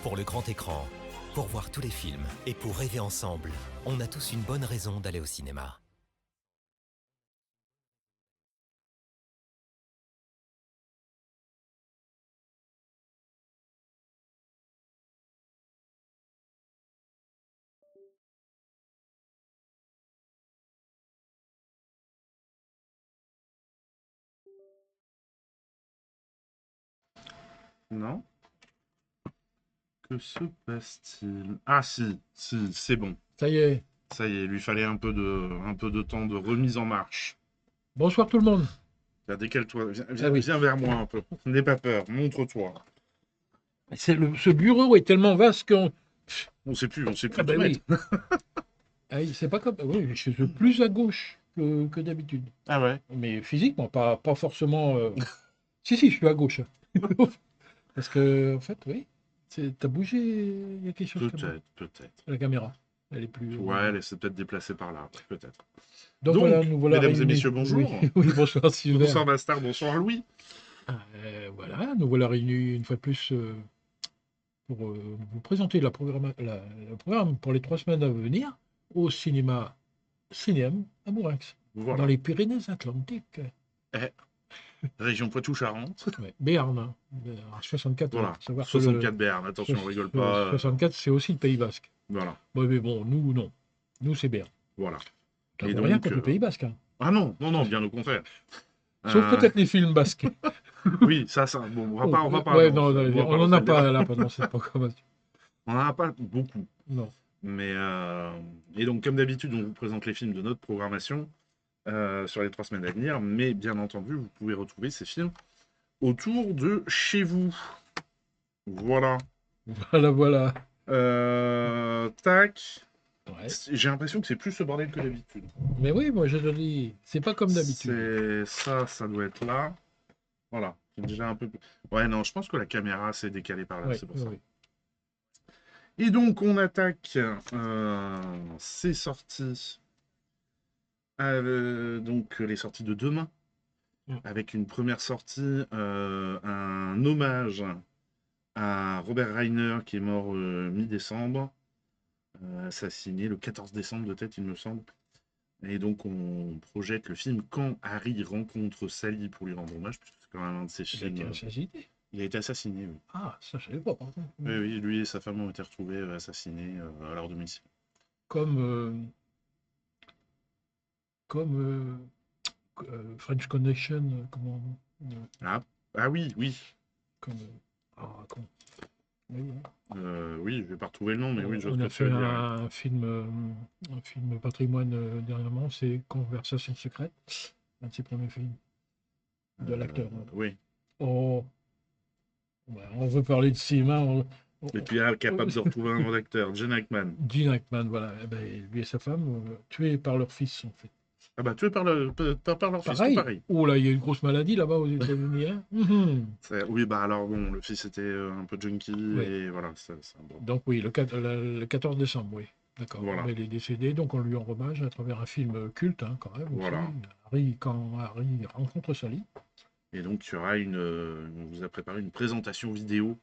Pour le grand écran, pour voir tous les films et pour rêver ensemble, on a tous une bonne raison d'aller au cinéma. Non? Que se passe-t-il? Ah si, c'est bon. Ça y est. Ça y est, il lui fallait un peu de temps de remise en marche. Bonsoir tout le monde. Là, décale-toi, viens, Ah oui. viens vers moi un peu. N'aie pas peur, montre-toi. Ce bureau est tellement vaste qu'on... On sait plus Ah où ben te mettre. oui. Ah, c'est pas comme... Oui, je suis plus à gauche que d'habitude. Ah ouais? Mais physiquement, pas forcément... Si, je suis à gauche. Parce que, en fait, oui, t'as bougé, il y a quelque chose comme ça. Peut-être. La caméra, elle est plus... Ouais, elle s'est peut-être déplacée par là, peut-être. Donc voilà, Donc, nous voilà mesdames et réunis. messieurs, bonjour. Oui, oui, bonsoir Sylvain. Bonsoir Bastard, bonsoir Louis. Voilà, nous voilà réunis une fois de plus pour vous présenter le programme pour les 3 semaines à venir au cinéma Cinéum à Mourinx, Voilà. dans les Pyrénées-Atlantiques. Région Poitou-Charentes. Ouais, Béarn, hein. Béarn, 64. Voilà, faut savoir que 64 Béarn, attention, on rigole pas. 64, c'est aussi le Pays Basque. Voilà, Ouais, mais bon, nous, non. Nous, c'est Béarn. voilà. Nous Et n'avons rien donc, contre le Pays Basque. Hein. ah non, bien au contraire. Sauf peut-être les films basques. Oui, ça, bon, on va pas. Ouais, non, on n'en a pas là pendant cette programmation. On n'en a pas beaucoup. Non. Mais, et donc, comme d'habitude, on vous présente les films de notre programmation sur les 3 semaines à venir. Mais bien entendu, vous pouvez retrouver ces films autour de chez vous. Voilà. Voilà. Tac. Ouais. J'ai l'impression que c'est plus ce bordel que d'habitude. Mais oui, moi je te dis, c'est pas comme d'habitude. Ça doit être là. Voilà. C'est déjà un peu plus... Ouais, non, je pense que la caméra s'est décalée par là, Ouais, c'est pour ça. oui. Et donc, on attaque ces sorties. Donc, les sorties de demain. Avec une première sortie, un hommage à Robert Reiner qui est mort mi-décembre. Assassiné le 14 décembre de tête, il me semble. Et donc, on projette le film Quand Harry rencontre Sally pour lui rendre hommage, puisque c'est quand même un de ses Il a films. été assassiné. Il a été assassiné, oui. Ah, ça je savais pas, par contre. Oui, oui, lui et sa femme ont été retrouvés assassinés à leur domicile. Comme French Connection, comment Ah oui, oui. comme comment oui, hein. Oui, je vais pas retrouver le nom, mais oui, je vois On ce a que tu fait veux dire. un film patrimoine dernièrement, c'est Conversation secrète, un de ses premiers films de l'acteur. Oui. Oh, ouais, on veut parler de cinéma. Et puis, capable de retrouver un bon acteur, Gene Hackman. Gene Hackman, voilà. Eh ben, lui et sa femme, tués par leur fils, en fait. Ah bah, tué par leur fils, tout Pareil. pareil. Oh là, il y a une grosse maladie là-bas aux États-Unis. Hein. Oui, bah alors bon, le fils était un peu junkie, Oui. et voilà. Bon. Donc oui, le 14 décembre, oui. D'accord. Voilà. Il est décédé, donc on lui rend hommage à travers un film culte, hein, quand même. Voilà. Aussi. Quand Harry rencontre Sally. Et donc, il y aura on vous a préparé une présentation vidéo,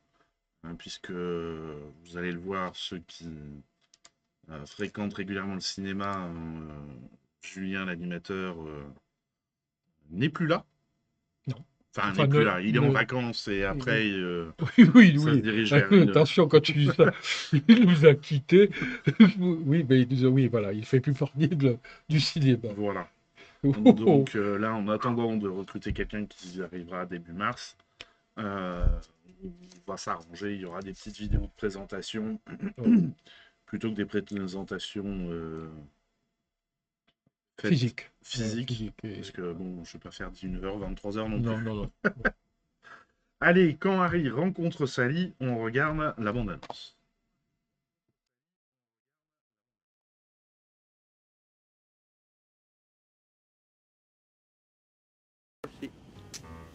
hein, puisque vous allez le voir, ceux qui fréquentent régulièrement le cinéma, Julien, l'animateur, n'est plus là. Non. Enfin, n'est plus là. Il est en vacances et après, oui. ça se dirige vers une... Attention quand tu dis ça. Il nous a quittés. Oui, mais voilà, il fait plus partie du cinéma. Voilà. Oh. Donc là, en attendant de recruter quelqu'un qui arrivera début mars, on va s'arranger. Il y aura des petites vidéos de présentation plutôt que des présentations physique. Parce que bon, je ne vais pas faire 19h, 23h non plus. Non. Allez, quand Harry rencontre Sally, on regarde la bande-annonce.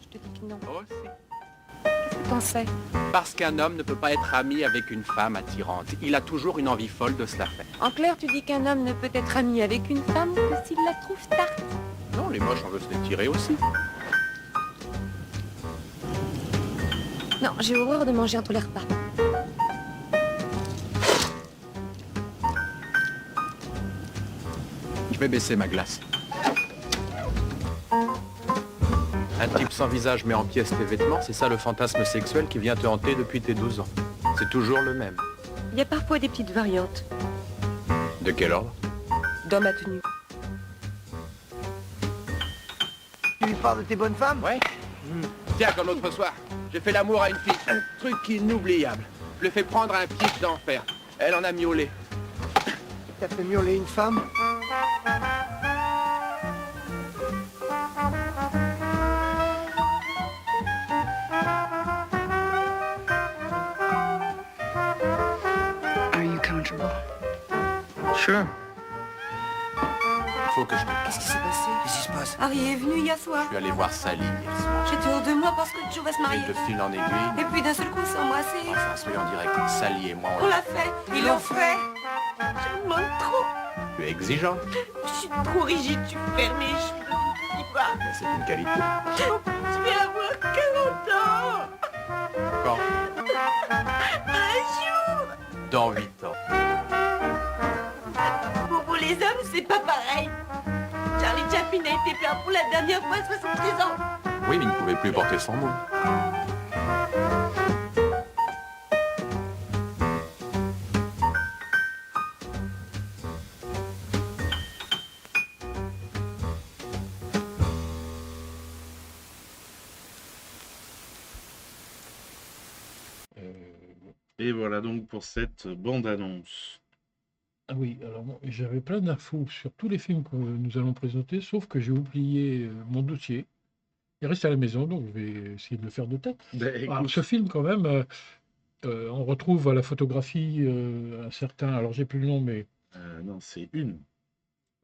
Je te dis que non. Oh, si. Qu'est-ce que t'en sais? Parce qu'un homme ne peut pas être ami avec une femme attirante. Il a toujours une envie folle de se la faire. En clair, tu dis qu'un homme ne peut être ami avec une femme que s'il la trouve tarte. Non, les moches, on veut se les tirer aussi. Non, j'ai horreur de manger entre les repas. vais baisser ma glace. Un type sans visage met en pièces tes vêtements, c'est ça le fantasme sexuel qui vient te hanter depuis tes 12 ans. C'est toujours le même. Il y a parfois des petites variantes De quel ordre? dans ma tenue. Tu lui parles de tes bonnes femmes? Ouais. Tiens, comme l'autre soir, j'ai fait l'amour à une fille. Un truc inoubliable. Je lui ai fait prendre un pic d'enfer. Elle en a miaulé. T'as fait miauler une femme? Are you comfortable? Sure. Faut que je te... Qu'est-ce qui s'est passé? Qu'est-ce qui se passe? Harry est venu hier soir. Je suis allé voir Sally hier soir. J'étais hors de moi parce que Joe va se marier. Et de fil en aiguille. Et puis d'un seul coup, on s'est embrassés. Enfin, soyons directs. Sally et moi, On l'a fait. Ils l'ont fait. Je me demande trop. Tu es exigeant, Je suis trop rigide, je suis fermée, je suis devenue petit bas. mais c'est une qualité. Je vais avoir 40 ans. Quand? Un jour. Dans 8 ans. Pour les hommes, c'est pas pareil. Charlie Chaplin a été père pour la dernière fois à 73 ans. Oui, mais il ne pouvait plus porter son mot. Et voilà donc pour cette bande-annonce. Ah oui, alors j'avais plein d'infos sur tous les films que nous allons présenter, sauf que j'ai oublié mon dossier. Il reste à la maison, donc je vais essayer de le faire de tête. Ben, Alors, écoute, ce film, quand même, on retrouve à la photographie un certain, alors j'ai plus le nom, mais non, c'est une.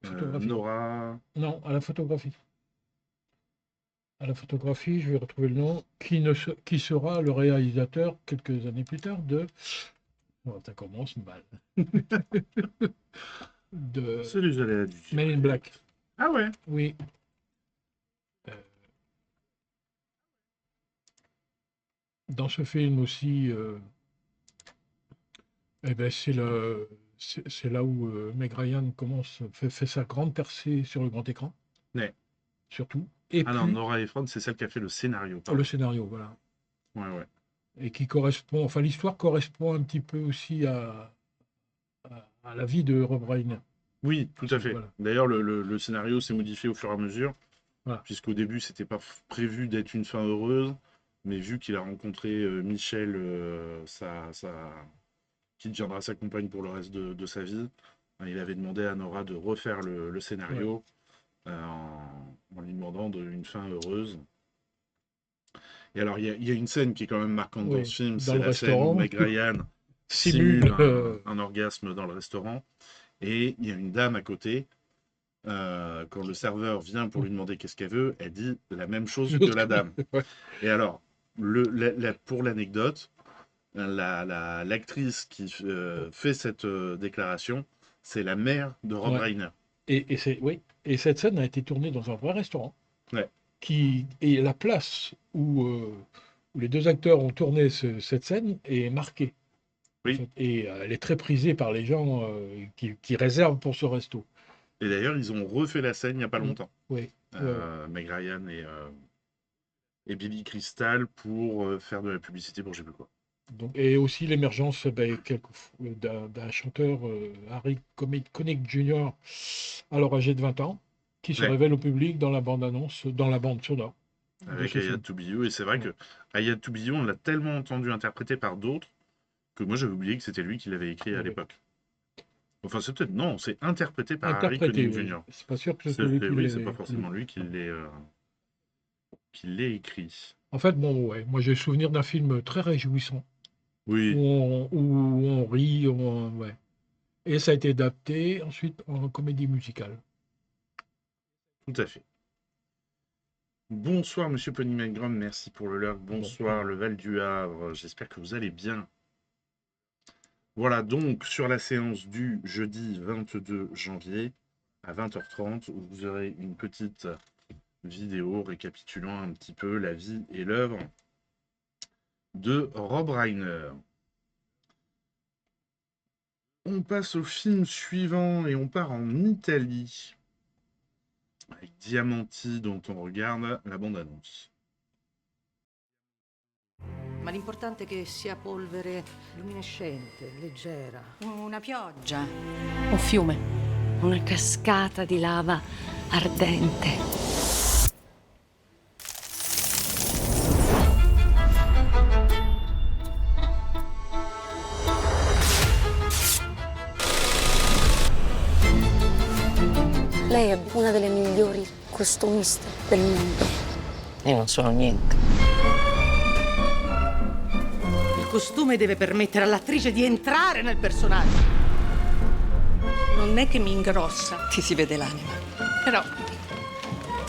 Photographie. Nora. non, à la photographie. À la photographie, je vais retrouver le nom, qui sera le réalisateur quelques années plus tard de. Oh, ça commence mal. De C'est les aléas du direct. Men in Black. Ah ouais. Oui. Dans ce film aussi, eh ben c'est là où Meg Ryan fait sa grande percée sur le grand écran. Ouais. Surtout. Et Ah puis non, Nora Ephron, c'est celle qui a fait le scénario. pardon. le scénario, voilà. Ouais, ouais. Et qui correspond, enfin l'histoire correspond un petit peu aussi à la vie de Rob Reiner. Oui, tout à fait. Voilà. D'ailleurs, le scénario s'est modifié au fur et à mesure, Voilà. puisqu'au début, c'était pas prévu d'être une fin heureuse, mais vu qu'il a rencontré Michel, qui deviendra sa compagne pour le reste de sa vie, il avait demandé à Nora de refaire le scénario en lui demandant une fin heureuse. Et alors, il y a une scène qui est quand même marquante dans Oui, ce film, dans c'est le la scène restaurant. où Meg Ryan Simule, simule un orgasme dans le restaurant. Et il y a une dame à côté. Quand le serveur vient pour lui demander qu'est-ce qu'elle veut, elle dit la même chose que la dame. Ouais. Et alors, pour l'anecdote, l'actrice qui fait cette déclaration, c'est la mère de Rob Ouais. Reiner. Oui. Et cette scène a été tournée dans un vrai restaurant. Ouais. Et la place où les deux acteurs ont tourné cette scène est marquée. Oui. En fait. Et elle est très prisée par les gens qui réservent pour ce resto. Et d'ailleurs, ils ont refait la scène il n'y a pas longtemps. Oui. Meg Ryan et Billy Crystal pour faire de la publicité pour je sais plus quoi. Donc, et aussi l'émergence d'un chanteur, Harry Connick Jr., alors âgé de 20 ans, qui se Ouais. révèle au public dans la bande-annonce, dans la bande sonore. de Avec ce I Had film. to Be You. Et c'est vrai que I Had to Be You, on l'a tellement entendu interprété par d'autres que moi j'avais oublié que c'était lui qui l'avait écrit à Ouais. l'époque. Enfin, c'est peut-être. Non, c'est interprété par Harry Interprété, Connick oui. Jr. C'est pas sûr que c'est lui qui Oui, l'ait- c'est pas forcément lui qui l'ait écrit. En fait, bon, ouais, moi j'ai le souvenir d'un film très réjouissant, Oui, où on rit, ouais. Et ça a été adapté ensuite en comédie musicale. tout à fait. Bonsoir, monsieur Pony Milgram, merci pour le lurk. Bonsoir, le Val du Havre. J'espère que vous allez bien. Voilà, donc sur la séance du jeudi 22 janvier à 20h30, où vous aurez une petite vidéo récapitulant un petit peu la vie et l'œuvre de Rob Reiner. On passe au film suivant et on part en Italie avec Diamanti dont on regarde la bande-annonce. Ma l'importante è che sia polvere luminescente, leggera. Una pioggia. Un fiume. Una cascata di lava ardente. Lei è una delle migliori costumiste del mondo. Io non sono niente. Il costume deve permettere all'attrice di entrare nel personaggio. Non è che mi ingrossa. Ti si vede l'anima. Però,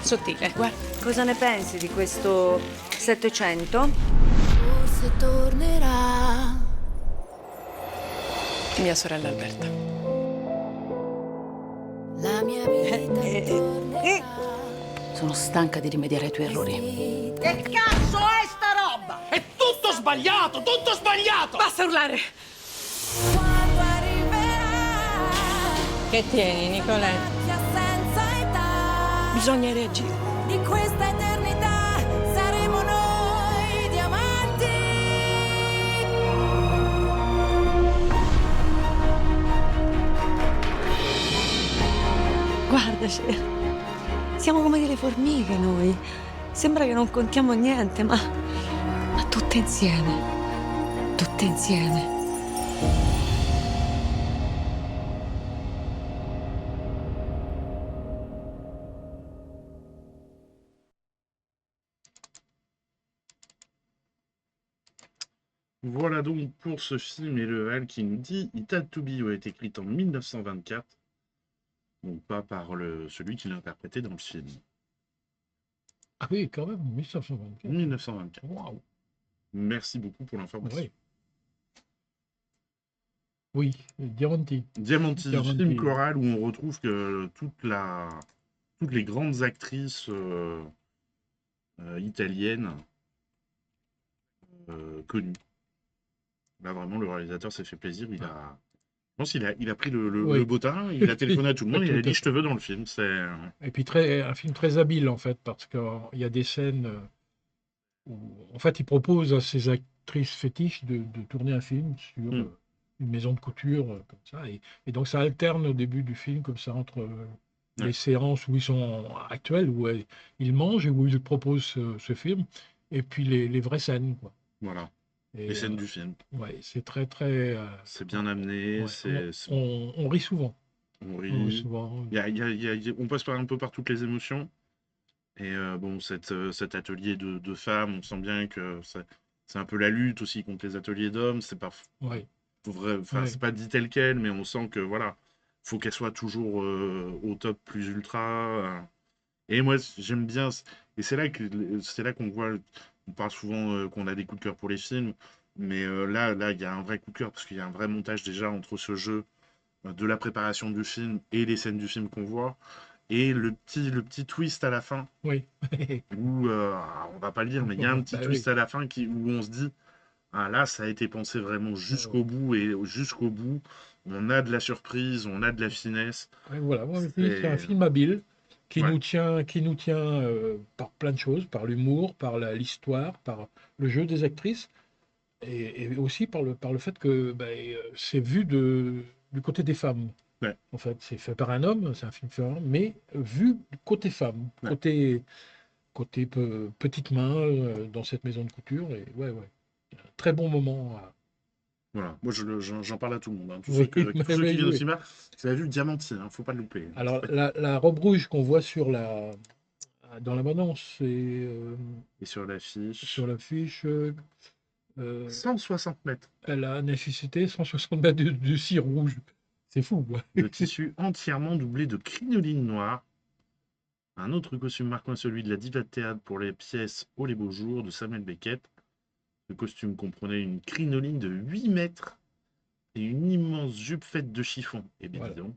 sottile, guarda. Cosa ne pensi di questo 700? Forse tornerà. Mia sorella Alberta. La mia vita tornerà. Sono stanca di rimediare ai tuoi errori. Che cazzo è sta roba? È tutto sbagliato, tutto sbagliato! Basta urlare! Quando arriverà. Che tieni, Nicoletta? Vecchia senza età. Bisogna reagire. Di questa eternità saremo noi diamanti. Guardaci, siamo come delle formiche noi. Sembra che non contiamo niente, ma tutte insieme. Tutte insieme. Voilà donc pour ce film et le réel qui nous dit It Had to Be est écrite en 1924, donc pas par celui qui l'a interprété dans le film. Ah oui, quand même, 1924. 1924. Waouh. Merci beaucoup pour l'information. Oui. Oui, Diamanti. Diamanti, Diamanti. film choral où on retrouve que toutes les grandes actrices italiennes connues. Là, vraiment, le réalisateur s'est fait plaisir. Je pense qu'il a pris Oui. le bottin, il a téléphoné à tout le monde, il a Tout dit à je te veux dans le film. Et puis un film très habile en fait, parce qu'il y a des scènes où en fait il propose à ses actrices fétiches de tourner un film sur une maison de couture comme ça, et donc ça alterne au début du film comme ça entre les séances où ils sont actuels, où ils mangent et où ils proposent ce film, et puis les vraies scènes, quoi. Voilà, Et, les scènes du film. Ouais, c'est très C'est bien amené, ouais, on rit souvent. on On rit rit. souvent. On passe un peu par toutes les émotions. Et bon, cet atelier de femmes, on sent bien que c'est un peu la lutte aussi contre les ateliers d'hommes. C'est pas Ouais. vrai, enfin, c'est pas dit tel quel, mais on sent que voilà, faut qu'elle soit toujours au top plus ultra. Et moi, j'aime bien. Et c'est là qu'on voit. On parle souvent qu'on a des coups de cœur pour les films, mais là, il y a un vrai coup de cœur parce qu'il y a un vrai montage déjà entre ce jeu de la préparation du film et les scènes du film qu'on voit. Et le petit twist à la fin, Oui. où, on va pas le dire, mais il y a un petit Bah twist oui. à la fin où on se dit, ah là, ça a été pensé vraiment jusqu'au bout, et jusqu'au bout, on a de la surprise, on a de la finesse. Ouais, voilà, moi, je dis, c'est un film habile qui Ouais. nous tient par plein de choses, par l'humour, par l'histoire, par le jeu des actrices, et aussi par le fait que c'est vu du côté des femmes. Ouais. En fait, c'est fait par un homme, c'est un film fait par un homme, mais vu du côté femme, Ouais. côté petite main dans cette maison de couture, et ouais, un très bon moment. Voilà, moi j'en parle à tout le monde, hein. Tous Oui, ceux qui viennent au oui. cinéma, vous avez vu Diamanti, hein, faut pas le louper. Alors, la robe rouge qu'on voit dans la bande-annonce, c'est Et sur l'affiche, sur l'affiche, 160 mètres elle a nécessité 160 mètres de cire rouge. C'est fou, quoi. de tissu entièrement doublé de crinoline noire. Un autre costume marquant est celui de la diva de théâtre pour les pièces Oh les beaux jours de Samuel Beckett. Le costume comprenait une crinoline de 8 mètres et une immense jupe faite de chiffon. Et bien Voilà. dis donc.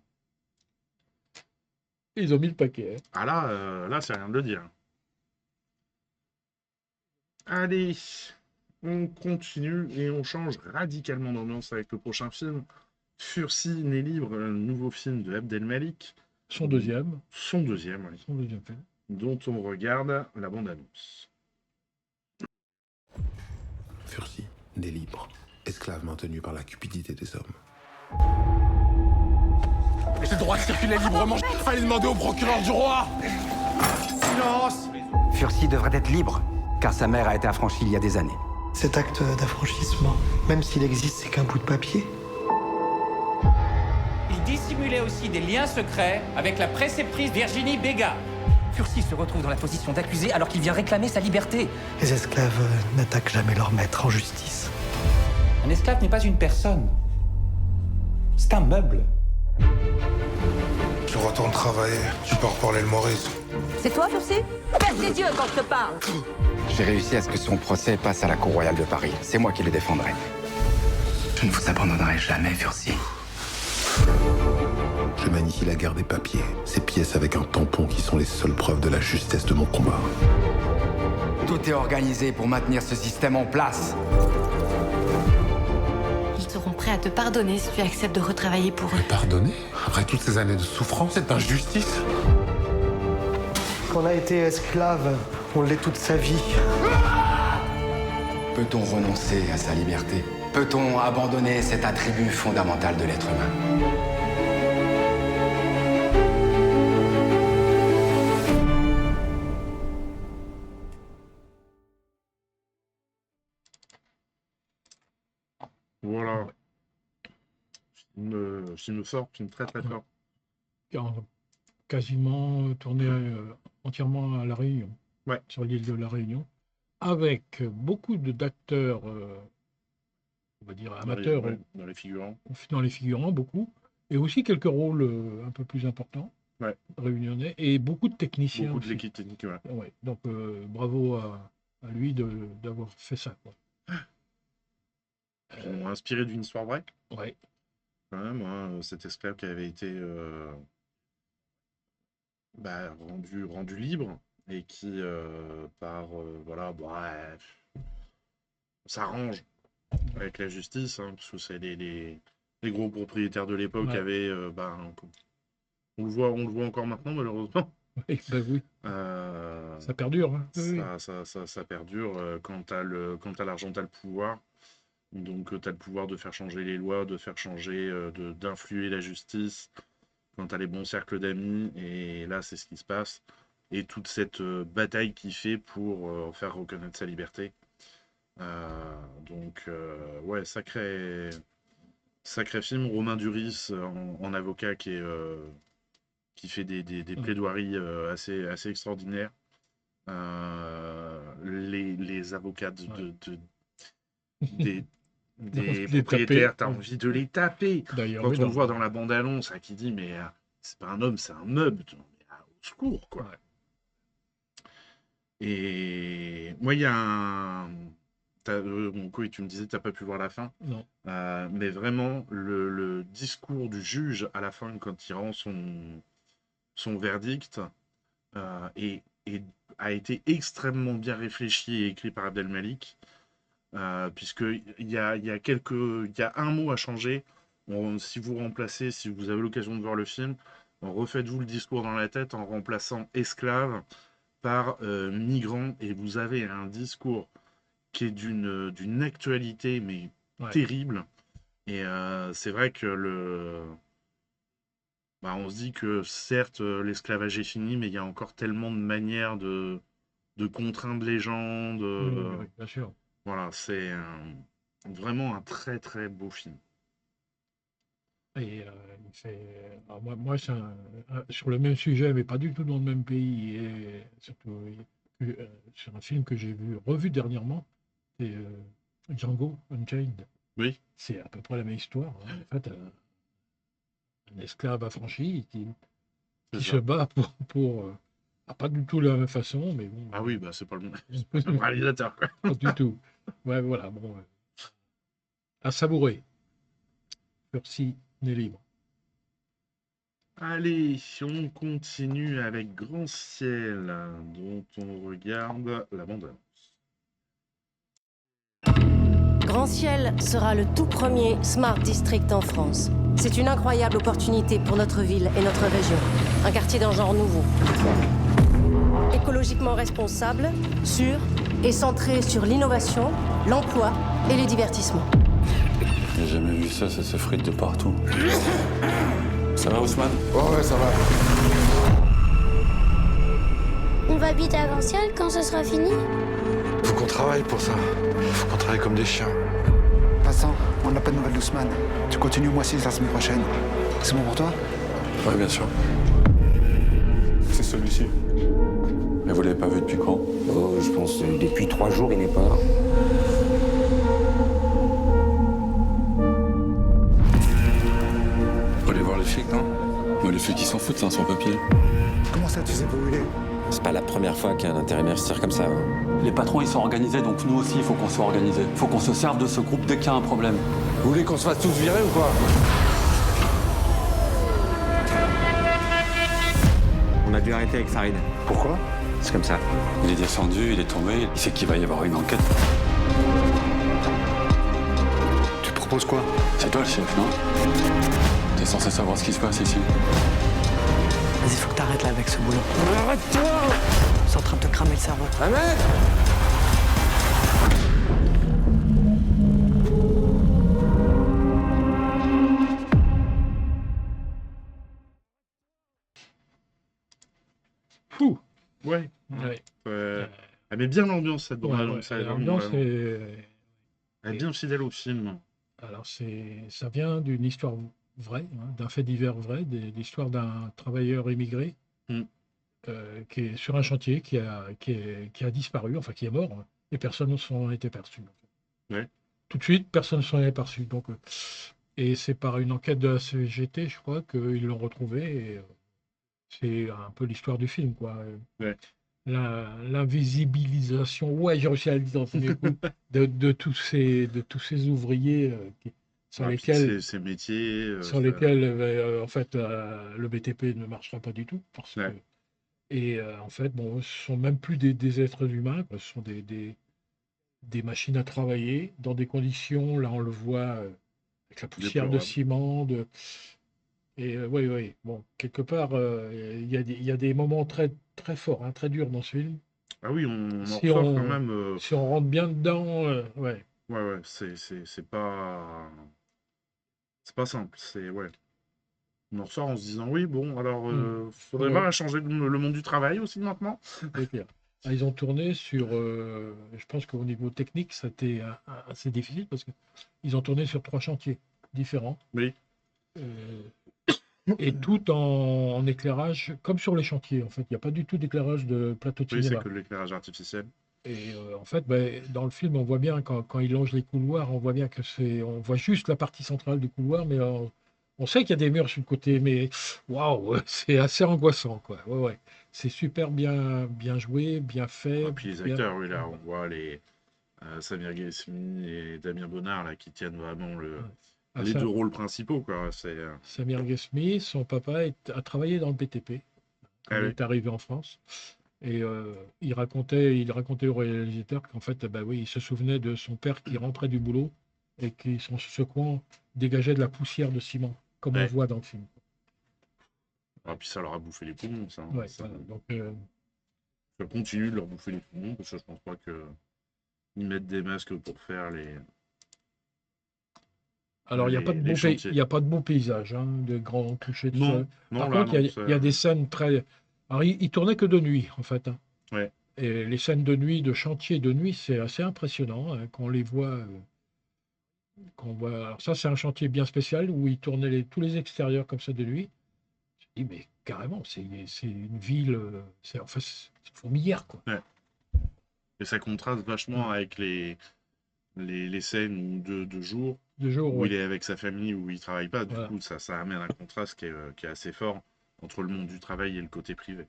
Ils ont mis le paquet. Hein. Ah là, c'est rien de le dire. Allez, on continue et on change radicalement d'ambiance avec le prochain film. Fursi né libre, un nouveau film de Abdel Malik. Son deuxième oui, film. dont on regarde la bande-annonce. Fursi, né libre, esclave maintenu par la cupidité des hommes. Mais j'ai le droit de circuler librement. Fallait demander au procureur du roi. Silence. Fursi devrait être libre, car sa mère a été affranchie il y a des années. Cet acte d'affranchissement, même s'il existe, c'est qu'un bout de papier. Il dissimulait aussi des liens secrets avec la préceptrice Virginie Béga. Fursi se retrouve dans la position d'accusé alors qu'il vient réclamer sa liberté. Les esclaves n'attaquent jamais leur maître en justice. Un esclave n'est pas une personne. C'est un meuble. Je retourne travailler. Tu pars parler le Maurice. C'est toi, Fursi? Baisse les yeux quand je te parle. J'ai réussi à ce que son procès passe à la Cour royale de Paris. C'est moi qui le défendrai. Je ne vous abandonnerai jamais, Fursi. Je magnifie la guerre des papiers, ces pièces avec un tampon qui sont les seules preuves de la justesse de mon combat. Tout est organisé pour maintenir ce système en place. Ils seront prêts à te pardonner si tu acceptes de retravailler pour eux. Pardonner? Après toutes ces années de souffrance, cette injustice? Quand on a été esclave, on l'est toute sa vie. Peut-on renoncer à sa liberté? Peut-on abandonner cet attribut fondamental de l'être humain? Voilà. Film fort, film très très fort. Quasiment tourné entièrement à La Réunion, sur l'île de La Réunion, avec beaucoup d'acteurs, on va dire amateurs, dans les figurants. Dans les figurants, beaucoup, et aussi quelques rôles un peu plus importants, réunionnais, et beaucoup de techniciens. Beaucoup de aussi. l'équipe technique, Ouais, donc bravo à lui d'avoir fait ça, quoi. Ils ont inspiré d'une histoire vraie. Ouais. Quand même, cet esclave qui avait été rendu libre et qui, s'arrange avec la justice, hein, parce que c'est les gros propriétaires de l'époque avaient, on le voit encore maintenant malheureusement. Oui, oui. Ça perdure. Hein. Ça perdure quand t'as l'argent, t'as le pouvoir. Donc, tu as le pouvoir de faire changer les lois, de faire changer, d'influer la justice, quand tu as les bons cercles d'amis, et là, c'est ce qui se passe. Et toute cette bataille qu'il fait pour faire reconnaître sa liberté. Sacré film. Romain Duris, en avocat, qui fait des plaidoiries assez extraordinaires. Les avocats des propriétaires, t'as envie de les taper. Quand on le voit dans la bande-annonce, qui dit mais c'est pas un homme, c'est un meuble. Mais, au secours, quoi. Ouais. Et moi, il y a un... tu me disais que t'as pas pu voir la fin. Non. Mais vraiment, le discours du juge à la fin, quand il rend son verdict, a été extrêmement bien réfléchi et écrit par Abdelmalik. Puisqu'il y a un mot à changer. Si vous avez l'occasion de voir le film, refaites-vous le discours dans la tête en remplaçant esclave par migrant, et vous avez un discours qui est d'une actualité mais terrible. Et c'est vrai que on se dit que certes l'esclavage est fini, mais il y a encore tellement de manières de contraindre les gens. Oui, bien sûr. Voilà, c'est vraiment un très très beau film. Et moi c'est sur le même sujet, mais pas du tout dans le même pays, et surtout sur un film que j'ai revu dernièrement, c'est Django Unchained. Oui. C'est à peu près la même histoire. Hein. En fait, un esclave affranchi qui se bat pour pas du tout la même façon, mais bon. Ah oui, c'est pas le même réalisateur, quoi. Pas du tout. Ouais, voilà, bon. À savourer. Fursi n'est libre. Allez, on continue avec Grand Ciel, dont on regarde la bande-annonce. Grand Ciel sera le tout premier Smart District en France. C'est une incroyable opportunité pour notre ville et notre région. Un quartier d'un genre nouveau. Écologiquement responsable, sûr et centré sur l'innovation, l'emploi et les divertissements. J'ai jamais vu ça s'effrite de partout. Ça va, Ousmane? Ouais, ça va. On va habiter à Grand Ciel quand ce sera fini? Faut qu'on travaille pour ça. Faut qu'on travaille comme des chiens. Vincent, on n'a pas de nouvelles d'Ousmane. Tu continues au mois 6 la semaine prochaine. C'est bon pour toi? Ouais, bien sûr. C'est celui-ci. Mais vous l'avez pas vu depuis quand? Oh, je pense depuis 3 jours, il n'est pas là. Faut aller voir les flics, non? Moi, les flics, ils s'en foutent, c'est un sans-papier. Comment ça, tu sais pas où il est? C'est pas la première fois qu'un intérimaire se tire comme ça. Les patrons, ils sont organisés, donc nous aussi, il faut qu'on soit organisés. Faut qu'on se serve de ce groupe dès qu'il y a un problème. Vous voulez qu'on se fasse tous virer ou quoi? On a dû arrêter avec Farid. Pourquoi? C'est comme ça. Il est descendu, il est tombé, il sait qu'il va y avoir une enquête. Tu proposes quoi? C'est toi le chef, non? T'es censé savoir ce qui se passe ici. Vas-y, faut que t'arrêtes là avec ce boulot. Arrête-toi! C'est en train de te cramer le cerveau. Ahmed! Fou. Ouais. Ouais. Elle met bien l'ambiance, cette bande annonce. L'ambiance Elle est bien fidèle au film. Alors, ça vient d'une histoire vraie, d'un fait divers vrai, l'histoire d'un travailleur immigré qui est sur un chantier, qui a disparu, enfin qui est mort, et personne ne s'en était perçu. Ouais. Tout de suite, personne ne s'en est perçu. Donc, et c'est par une enquête de la CGT, je crois, qu'ils l'ont retrouvé. Et, c'est un peu l'histoire du film, quoi. Ouais. L'invisibilisation, j'ai réussi à le dire, de tous ces ouvriers sur lesquels ces métiers sur lesquels en fait le BTP ne marchera pas du tout parce que en fait bon, ce sont même plus des êtres humains, quoi. Ce sont des machines à travailler dans des conditions, là on le voit avec la poussière de ciment oui, bon, quelque part il y a des moments très très forts, très durs dans ce film. Ah oui, on en ressort quand même. Si on rentre bien dedans, Ouais, c'est pas simple. On en ressort en se disant oui, bon, alors faudrait pas changer le monde du travail aussi maintenant. C'est clair. Ils ont tourné sur, je pense qu'au niveau technique, c'était assez difficile parce qu'ils ont tourné sur 3 chantiers différents. Oui. Et tout en éclairage, comme sur les chantiers, en fait. Il n'y a pas du tout d'éclairage de plateau de cinéma. Oui, c'est que de l'éclairage artificiel. Et en fait, dans le film, on voit bien, quand ils longent les couloirs, on voit bien on voit juste la partie centrale du couloir, mais on sait qu'il y a des murs sur le côté, mais waouh, c'est assez angoissant, quoi. Ouais. C'est super bien joué, bien fait. Et puis les acteurs, oui, là, on voit les Samir Ghesmi et Damien Bonnard, là, qui tiennent vraiment les 2 rôles principaux, quoi. Samir Ghesmi, son papa a travaillé dans le BTP quand il est arrivé en France. Et il racontait au réalisateur qu'en fait, il se souvenait de son père qui rentrait du boulot et qui, en se secouant, dégageait de la poussière de ciment, comme on voit dans le film. Ah, puis ça leur a bouffé les poumons, ça. Ouais, voilà. Donc, ça continue de leur bouffer les poumons, parce que je pense pas qu'ils mettent des masques pour faire les... Alors, il n'y a pas de beaux paysages, de grands couchers de soleil. Par contre, il y a des scènes très... Alors, il tournait que de nuit, en fait. Ouais. Et les scènes de nuit, de chantier de nuit, c'est assez impressionnant quand on les voit. Alors ça, c'est un chantier bien spécial où il tournait tous les extérieurs comme ça de nuit. Je me dis, mais carrément, c'est une ville, c'est fourmilière, quoi. Ouais. Et ça contraste vachement avec les scènes de jour, où il est avec sa famille, où il travaille pas. Du coup, ça amène un contraste qui est assez fort entre le monde du travail et le côté privé.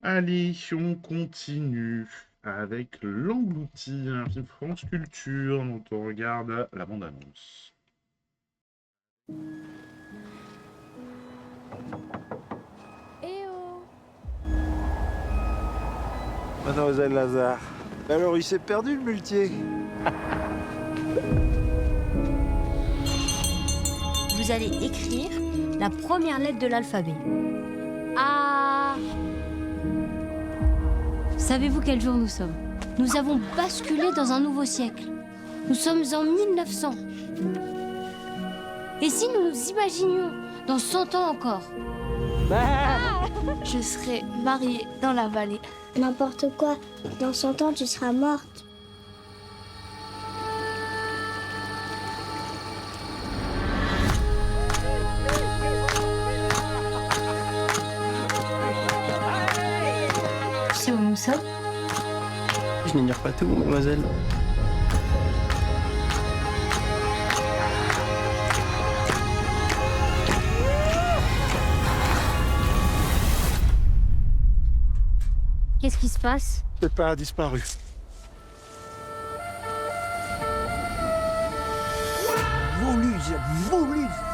Allez, on continue avec L'Englouti, un film France Culture dont on regarde la bande-annonce. Eh oh! Mademoiselle Lazare, Alors il s'est perdu le muletier. Vous allez écrire la première lettre de l'alphabet. A. Savez-vous quel jour nous sommes? Nous avons basculé dans un nouveau siècle. Nous sommes en 1900. Et si nous nous imaginions dans 100 ans encore? Je serai mariée dans la vallée. N'importe quoi. Dans 100 ans, tu seras morte. Tu sais où nous sommes? Je n'ignore pas tout, mademoiselle. Qu'est-ce qui se passe? Peppa a disparu.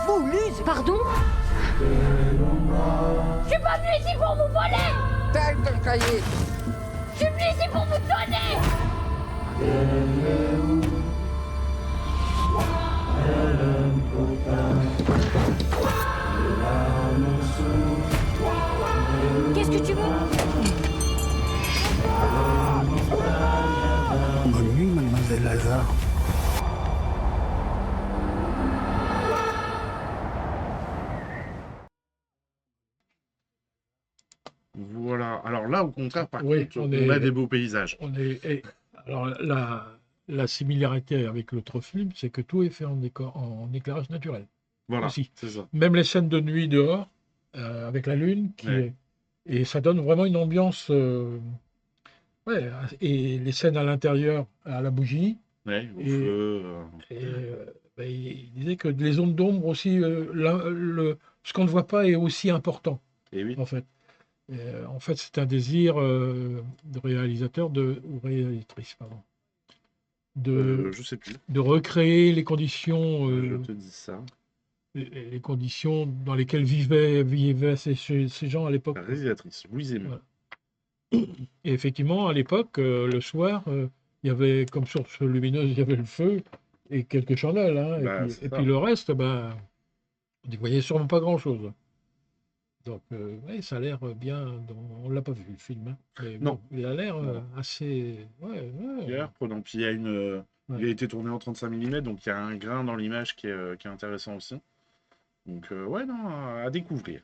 Voluse. Pardon? Je suis pas venu ici pour vous voler! Taille ton cahier. Je suis venu ici pour vous donner! Qu'est-ce que tu veux? Bonne nuit, mademoiselle Lazare. Voilà. Alors là, au contraire, par Oui, contre, on a des beaux paysages. Alors, la similarité avec l'autre film, c'est que tout est fait en éclairage naturel. Voilà, aussi. c'est ça. Même les scènes de nuit dehors, avec la lune, et ça donne vraiment une ambiance. Et les scènes à l'intérieur, à la bougie. Ouais, au feu. Il disait que les zones d'ombre aussi, ce qu'on ne voit pas est aussi important. Et oui. En fait, c'est un désir de réalisateur ou réalisatrice, pardon. Je sais plus. De recréer les conditions. Je te dis ça. Les conditions dans lesquelles vivaient ces gens à l'époque. La réalisatrice, Louise Aymon. Voilà. Et effectivement, à l'époque, le soir, il y avait, comme source lumineuse, il y avait le feu et quelques chandelles. Hein, et puis le reste, vous ne voyez sûrement pas grand-chose. Donc, ça a l'air bien. On ne l'a pas vu, le film. Hein. Mais non. Bon, il a l'air assez. Il a l'air prenant. Puis il a été tourné en 35 mm, donc il y a un grain dans l'image qui est intéressant aussi. Donc, à découvrir.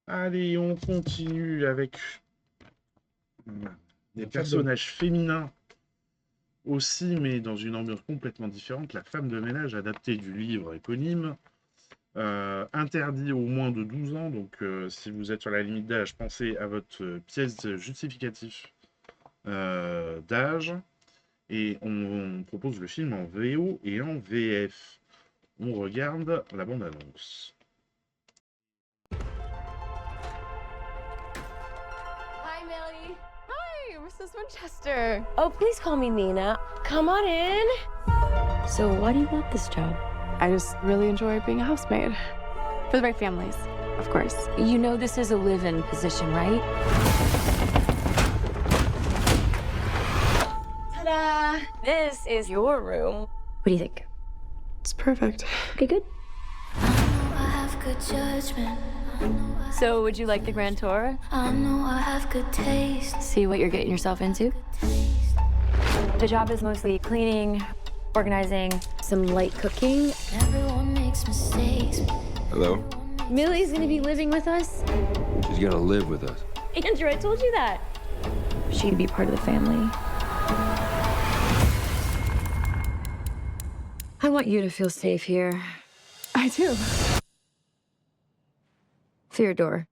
Allez, on continue avec des personnages féminins aussi, mais dans une ambiance complètement différente. La femme de ménage, adaptée du livre éponyme. Interdit aux moins de 12 ans, donc si vous êtes sur la limite d'âge, pensez à votre pièce justificative d'âge. Et on propose le film en VO et en VF. On regarde la bande-annonce. Hi, Millie. Hi, Mrs. Winchester. Oh, please call me Nina. Come on in. So why do you want this job? I just really enjoy being a housemaid. For the right families, of course. You know this is a live-in position, right? Ta-da! This is your room. What do you think? It's perfect. Okay, good. I have good judgment. So, would you like the grand tour? I know I have good taste. See what you're getting yourself into? The job is mostly cleaning, organizing, some light cooking. Everyone makes mistakes. Hello? Millie's gonna be living with us. She's gonna live with us. Andrew, I told you that. She'd be part of the family. I want you to feel safe here. I do. Theodore.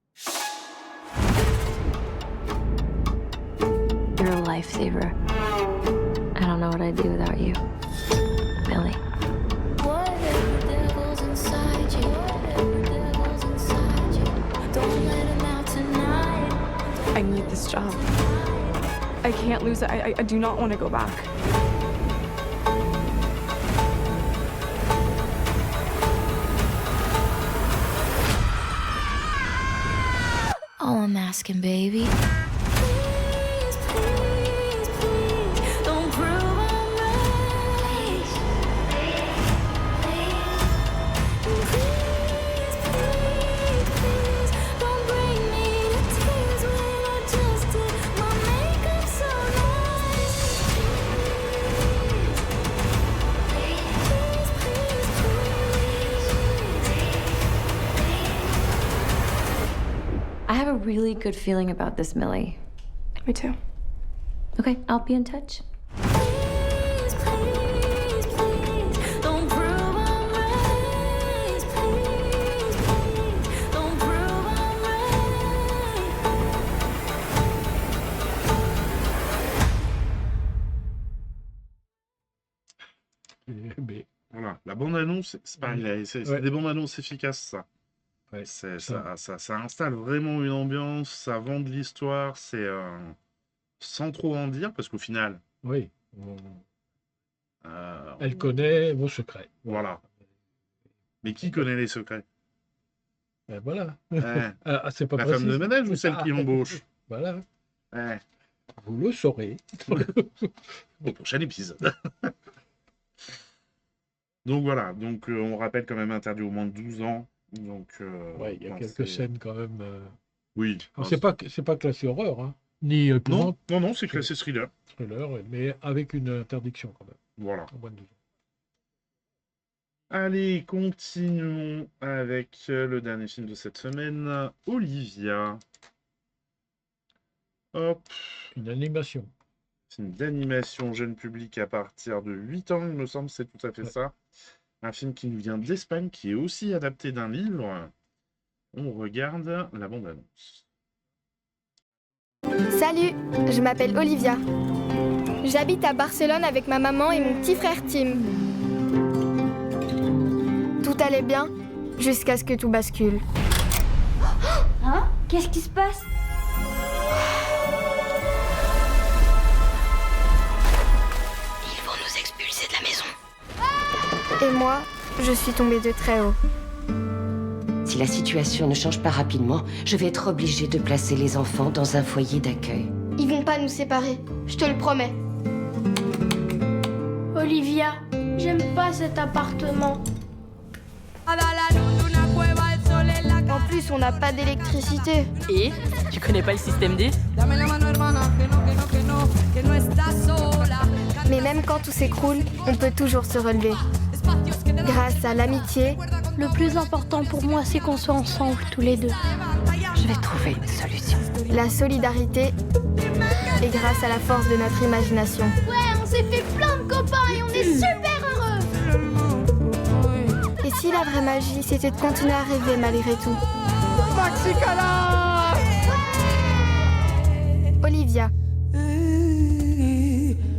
You're a lifesaver. I don't know what I'd do without you. Millie. Whatever devil's inside you, don't let him out tonight. I need this job. I can't lose it. I do not want to go back. All I'm asking, baby, please I have a really good feeling about this, Millie. Me too. Okay, I'll be in touch. Voilà, la bande-annonce, c'est pareil, c'est des bandes-annonces efficaces, ça. Ça installe vraiment une ambiance, ça vend de l'histoire, c'est sans trop en dire, parce qu'au final... Oui. Elle connaît vos secrets. Voilà. Mais qui connaît les secrets? Voilà. C'est pas la femme de ménage ou celle qui embauche? Voilà. Vous le saurez. Au prochain épisode. Donc voilà, on rappelle quand même interdit au moins de 12 ans. Donc, il y a quelques scènes quand même. Oui. Alors, c'est pas classé horreur, hein, ni non, c'est classé thriller. Thriller, mais avec une interdiction quand même. Voilà. Au moins de 12 ans. Allez, continuons avec le dernier film de cette semaine, Olivia. Hop. Une animation. Film d'animation jeune public à partir de 8 ans, il me semble, c'est tout à fait ça. Un film qui nous vient d'Espagne, qui est aussi adapté d'un livre. On regarde la bande-annonce. Salut, je m'appelle Olivia. J'habite à Barcelone avec ma maman et mon petit frère Tim. Tout allait bien, jusqu'à ce que tout bascule. Hein? Qu'est-ce qui se passe? Ils vont nous expulser de la maison. Et moi, je suis tombée de très haut. Si la situation ne change pas rapidement, je vais être obligée de placer les enfants dans un foyer d'accueil. Ils vont pas nous séparer, je te le promets. Olivia, j'aime pas cet appartement. En plus, on n'a pas d'électricité. Et tu connais pas le système D? Mais même quand tout s'écroule, on peut toujours se relever. Grâce à l'amitié. Le plus important pour moi, c'est qu'on soit ensemble tous les deux. Je vais trouver une solution. La solidarité et grâce à la force de notre imagination. Ouais, on s'est fait plein de copains et on est super heureux. Et si la vraie magie, c'était de continuer à rêver malgré tout? Maxicala! Olivia.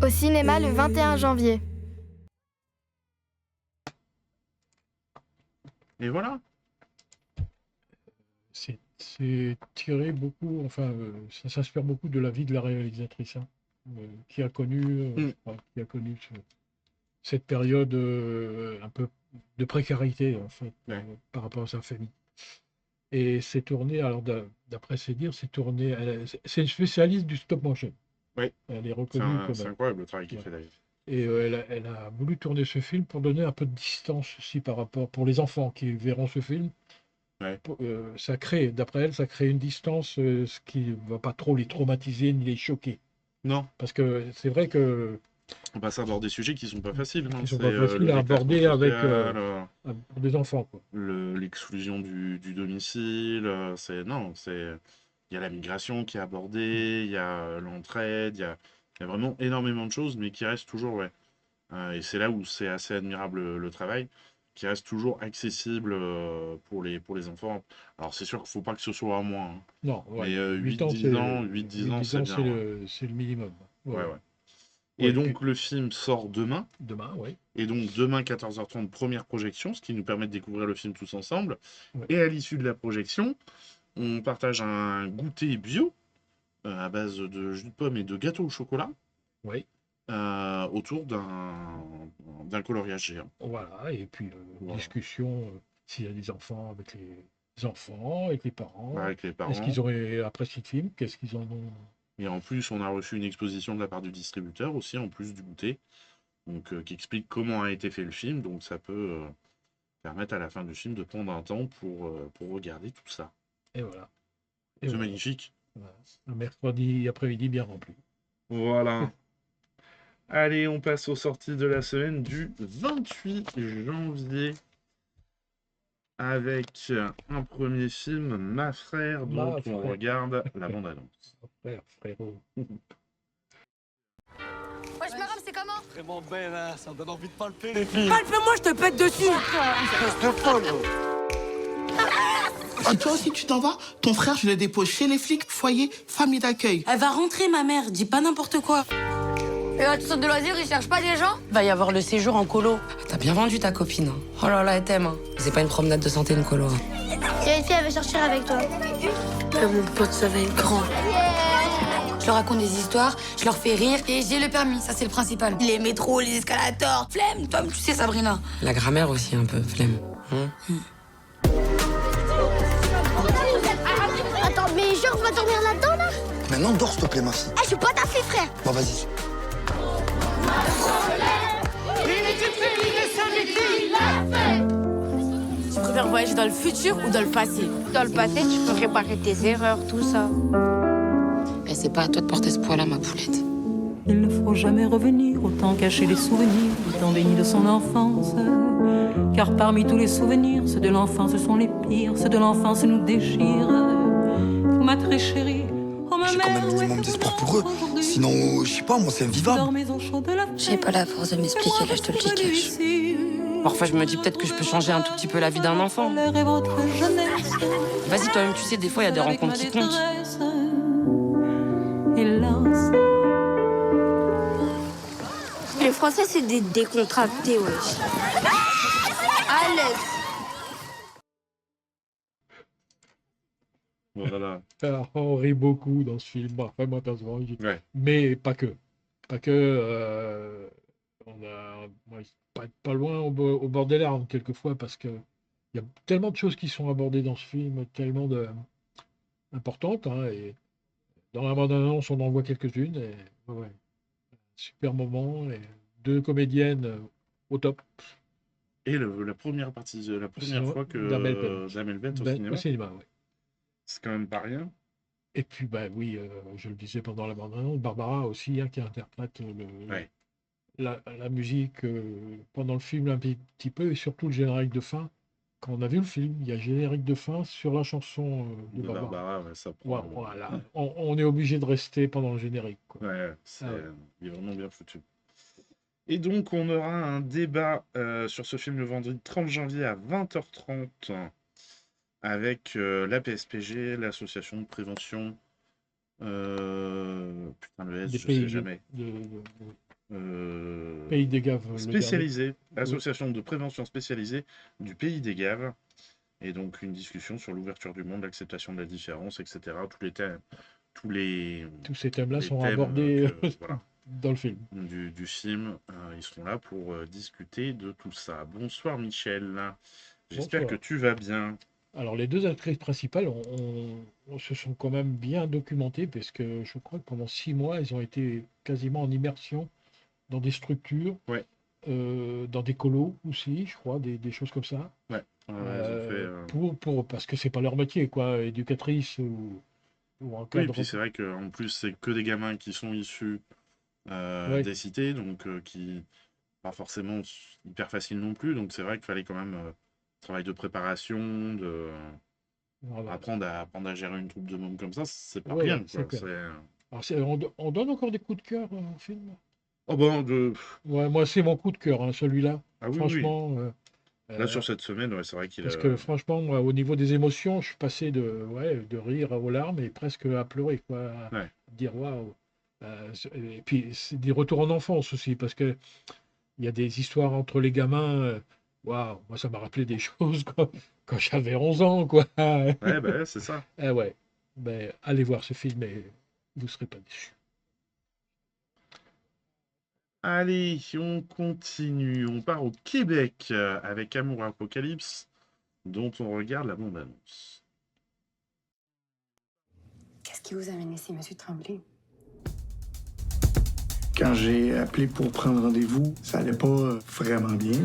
Au cinéma le 21 janvier. Et voilà. C'est tiré beaucoup, enfin, ça s'inspire beaucoup de la vie de la réalisatrice, hein, qui a connu, cette période un peu de précarité, en fait, par rapport à sa famille. Et c'est tourné, alors d'après ses dires, c'est une spécialiste du stop motion. Oui. Elle est reconnue comme... C'est incroyable le travail qu'il fait d'ailleurs. Et elle a voulu tourner ce film pour donner un peu de distance aussi par rapport, pour les enfants qui verront ce film. Ça crée, d'après elle, ça crée une distance, ce qui ne va pas trop les traumatiser ni les choquer. Non. Parce que c'est vrai que... On passe à aborder des sujets qui ne sont pas faciles. Qui ne sont pas faciles à aborder avec pour des enfants, quoi. L'exclusion du domicile, il y a la migration qui est abordée, il y a l'entraide, il y a vraiment énormément de choses, mais qui restent toujours, et c'est là où c'est assez admirable le travail, qui reste toujours accessible pour les enfants. Alors c'est sûr qu'il ne faut pas que ce soit à moins. Hein. Non, mais 8-10 ans, c'est bien. C'est le minimum. Ouais. Et donc le film sort demain. Demain, oui. Et donc demain 14h30, première projection, ce qui nous permet de découvrir le film tous ensemble. Ouais. Et à l'issue de la projection, on partage un goûter bio à base de jus de pomme et de gâteau au chocolat. Oui. Autour d'un coloriage géant. Voilà, et puis discussion s'il y a des enfants avec les enfants, avec les parents. Avec les parents. Est-ce qu'ils auraient apprécié le film? Qu'est-ce qu'ils en ont... Et en plus, on a reçu une exposition de la part du distributeur aussi, en plus du goûter, donc qui explique comment a été fait le film. Donc ça peut permettre à la fin du film de prendre un temps pour regarder tout ça. Et voilà. C'est magnifique. Voilà. Un mercredi après-midi bien rempli. Voilà. Allez, on passe aux sorties de la semaine du 28 janvier. avec un premier film, Ma Frère, dont Ma on Frère. regarde la bande-annonce. Frérot. Wesh, madame, c'est comment? Vraiment belle, hein, ça me donne envie de palper les filles. Palpe-moi, je te pète dessus. Espèce de folle. Toi aussi, tu t'en vas? Ton frère, je le dépose chez les flics, foyer, famille d'accueil. Elle va rentrer, ma mère. Dis pas n'importe quoi. Et là, tu sautes de loisirs, ils cherchent pas des gens? Va y avoir le séjour en colo. T'as bien vendu ta copine. Hein. Oh là là, elle t'aime. Hein. C'est pas une promenade de santé, une colo. Hein. Il y a une fille, elle veut sortir avec toi. Mon pote, ça va être grand. Je leur raconte des histoires, je leur fais rire et j'ai le permis, ça c'est le principal. Les métros, les escalators, flemme, toi, tu sais Sabrina. La grammaire aussi un peu, flemme. Attends, mais genre, on va dormir là-dedans, là? Maintenant, dors, s'il te plaît, ma fille. Eh, je suis pas ta fille, frère. Bon, vas-y. Tu préfères voyager dans le futur ou dans le passé? Dans le passé, tu peux réparer tes erreurs, tout ça. Et c'est pas à toi de porter ce poids-là, ma poulette. Il ne faut jamais revenir, autant cacher les souvenirs, autant déni de son enfance. Car parmi tous les souvenirs, ceux de l'enfance sont les pires, ceux de l'enfance nous déchirent. Ma très chérie, oh ma J'ai quand même un minimum d'espoir pour eux. Sinon, je sais pas, moi, c'est invivable. J'ai pas la force de m'expliquer, là, je te le dis, cache. Parfois, je me dis peut-être que je peux changer un tout petit peu la vie d'un enfant. Vas-y, toi-même, tu sais, des fois, il y a des rencontres qui comptent. Les Français, c'est des décontractés, wesh. Alex. Voilà. Alors, on rit beaucoup dans ce film. Bon, après, moi, personnellement, mais pas que. Pas que. Moi, pas loin au bord des larmes, quelquefois, parce que il y a tellement de choses qui sont abordées dans ce film, tellement importantes. Hein, et dans la bande-annonce, on en voit quelques-unes. Et, ouais. Super moment. Et 2 comédiennes au top. Et la première partie, la première fois que Jamel Bent au cinéma. Ouais. C'est quand même pas rien. Et puis, bah oui, je le disais pendant la bande-annonce, Barbara aussi, hein, qui interprète la musique pendant le film un petit peu, et surtout le générique de fin. Quand on a vu le film, il y a le générique de fin sur la chanson de Barbara. Ça prend... Voilà. On est obligé de rester pendant le générique. Quoi. Il est vraiment bien foutu. Et donc, on aura un débat sur ce film le vendredi 30 janvier à 20h30 avec la PSPG, l'association de prévention. Putain, le S, je sais jamais. Pays des Gaves. Spécialisée, association de prévention spécialisée du Pays des Gaves. Et donc, une discussion sur l'ouverture du monde, l'acceptation de la différence, etc. Tous ces thèmes-là sont abordés voilà. dans le film. Du film, ils seront là pour discuter de tout ça. Bonsoir Michel, j'espère que tu vas bien. Alors les 2 actrices principales on se sont quand même bien documentées, parce que je crois que pendant 6 mois, elles ont été quasiment en immersion dans des structures, dans des colos aussi, je crois, des choses comme ça. Parce que c'est pas leur métier, quoi, éducatrice ou encadre. Oui, et puis c'est vrai qu'en plus, c'est que des gamins qui sont issus des cités, donc qui pas forcément hyper facile non plus, donc c'est vrai qu'il fallait quand même travail de préparation, apprendre à gérer une troupe de mômes comme ça, c'est pas rien. On donne encore des coups de cœur au film. Moi, c'est mon coup de cœur, hein, celui-là. Ah, oui, franchement. Oui. Là, sur cette semaine, c'est vrai qu'il Parce que franchement, au niveau des émotions, je suis passé de rire aux larmes et presque à pleurer, quoi. À dire waouh. Et puis, c'est des retours en enfance aussi, parce que il y a des histoires entre les gamins. Waouh, moi, ça m'a rappelé des choses quand j'avais 11 ans, quoi. C'est ça. Allez voir ce film et vous ne serez pas déçus. Allez, on continue. On part au Québec avec Amour Apocalypse, dont on regarde la bande-annonce. Qu'est-ce qui vous amène ici, monsieur Tremblay? Quand j'ai appelé pour prendre rendez-vous, ça allait pas vraiment bien.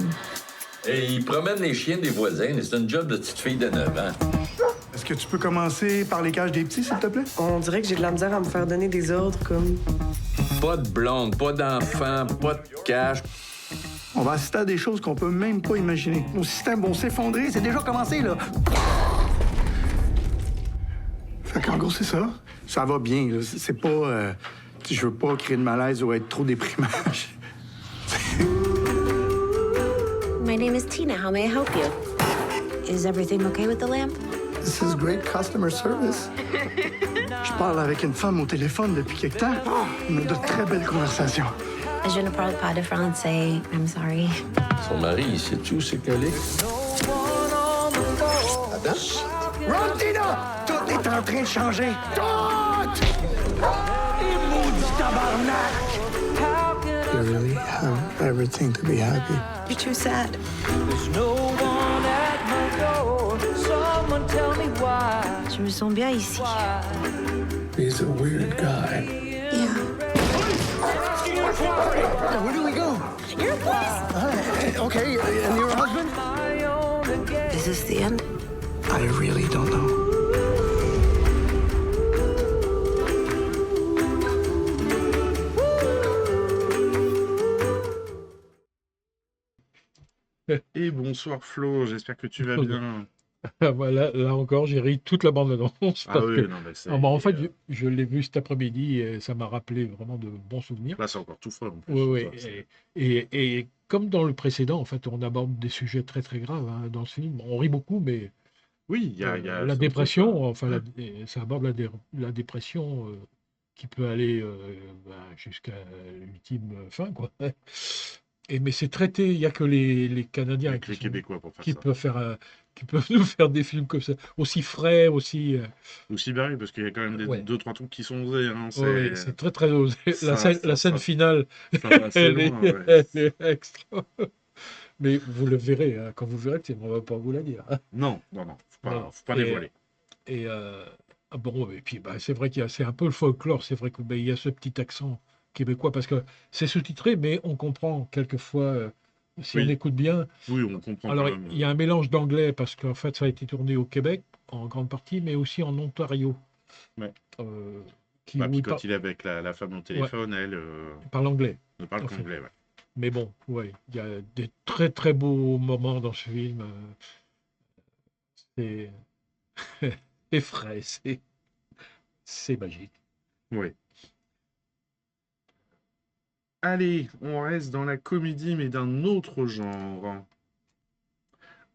Et il promène les chiens des voisins. C'est un job de petite fille de 9 ans. Est-ce que tu peux commencer par les cages des petits, s'il te plaît? On dirait que j'ai de la misère à me faire donner des ordres comme... Pas de blonde, pas d'enfant, pas de cash. On va assister à des choses qu'on peut même pas imaginer. Nos systèmes vont s'effondrer, c'est déjà commencé, là. Fait qu'en gros, c'est ça. Ça va bien, là. C'est pas... je veux pas créer de malaise ou être trop déprimant. My name is Tina. How may I help you? Is everything okay with the lamp? This is great customer service. Je parle avec une femme au téléphone depuis quelque temps. On a de très belles conversations. Je ne parle pas de français. I'm sorry. Son mari, il sait-tu où c'est qu'elle est? Run, Tina! Tout est en train de changer. Tout! Les maudits tabarnak! You really have everything to be happy. You're too sad. Je me sens bien ici. He's a weird guy. Yeah. Where do we go? Your place. Okay, and your husband? Is this the end? I really don't know. Et bonsoir Flo, j'espère que tu vas bien. Voilà, là encore, j'ai ri toute la bande-annonce. Ah oui, non, mais c'est... en fait, je l'ai vu cet après-midi et ça m'a rappelé vraiment de bons souvenirs. Là, c'est encore tout frais en plus. Oui, et comme dans le précédent, en fait, on aborde des sujets très très graves dans ce film. On rit beaucoup, mais oui, il y a la dépression, enfin, ça aborde la dépression qui peut aller jusqu'à l'ultime fin, quoi. Mais c'est traité, il n'y a que les Canadiens avec les Québécois pour faire qui ça. Qui peuvent nous faire des films comme ça, aussi frais, aussi barré, parce qu'il y a quand même deux, trois trucs qui sont osés. Hein. C'est très très osé. La scène finale, elle est extra. Mais vous le verrez, hein, quand vous verrez, on ne va pas vous la dire. Hein. Non, faut pas dévoiler. Et puis c'est vrai c'est un peu le folklore, c'est vrai qu'il y a ce petit accent québécois, parce que c'est sous-titré, mais on comprend quelquefois, si on écoute bien. Oui, on comprend. Alors, il y a un mélange d'anglais, parce qu'en fait, ça a été tourné au Québec, en grande partie, mais aussi en Ontario. Ouais. Puis quand il est avec la femme au téléphone, elle parle anglais. Ne parle qu'anglais, ouais. Mais bon, il y a des très très beaux moments dans ce film. C'est frais, c'est magique. Oui. Allez, on reste dans la comédie, mais d'un autre genre.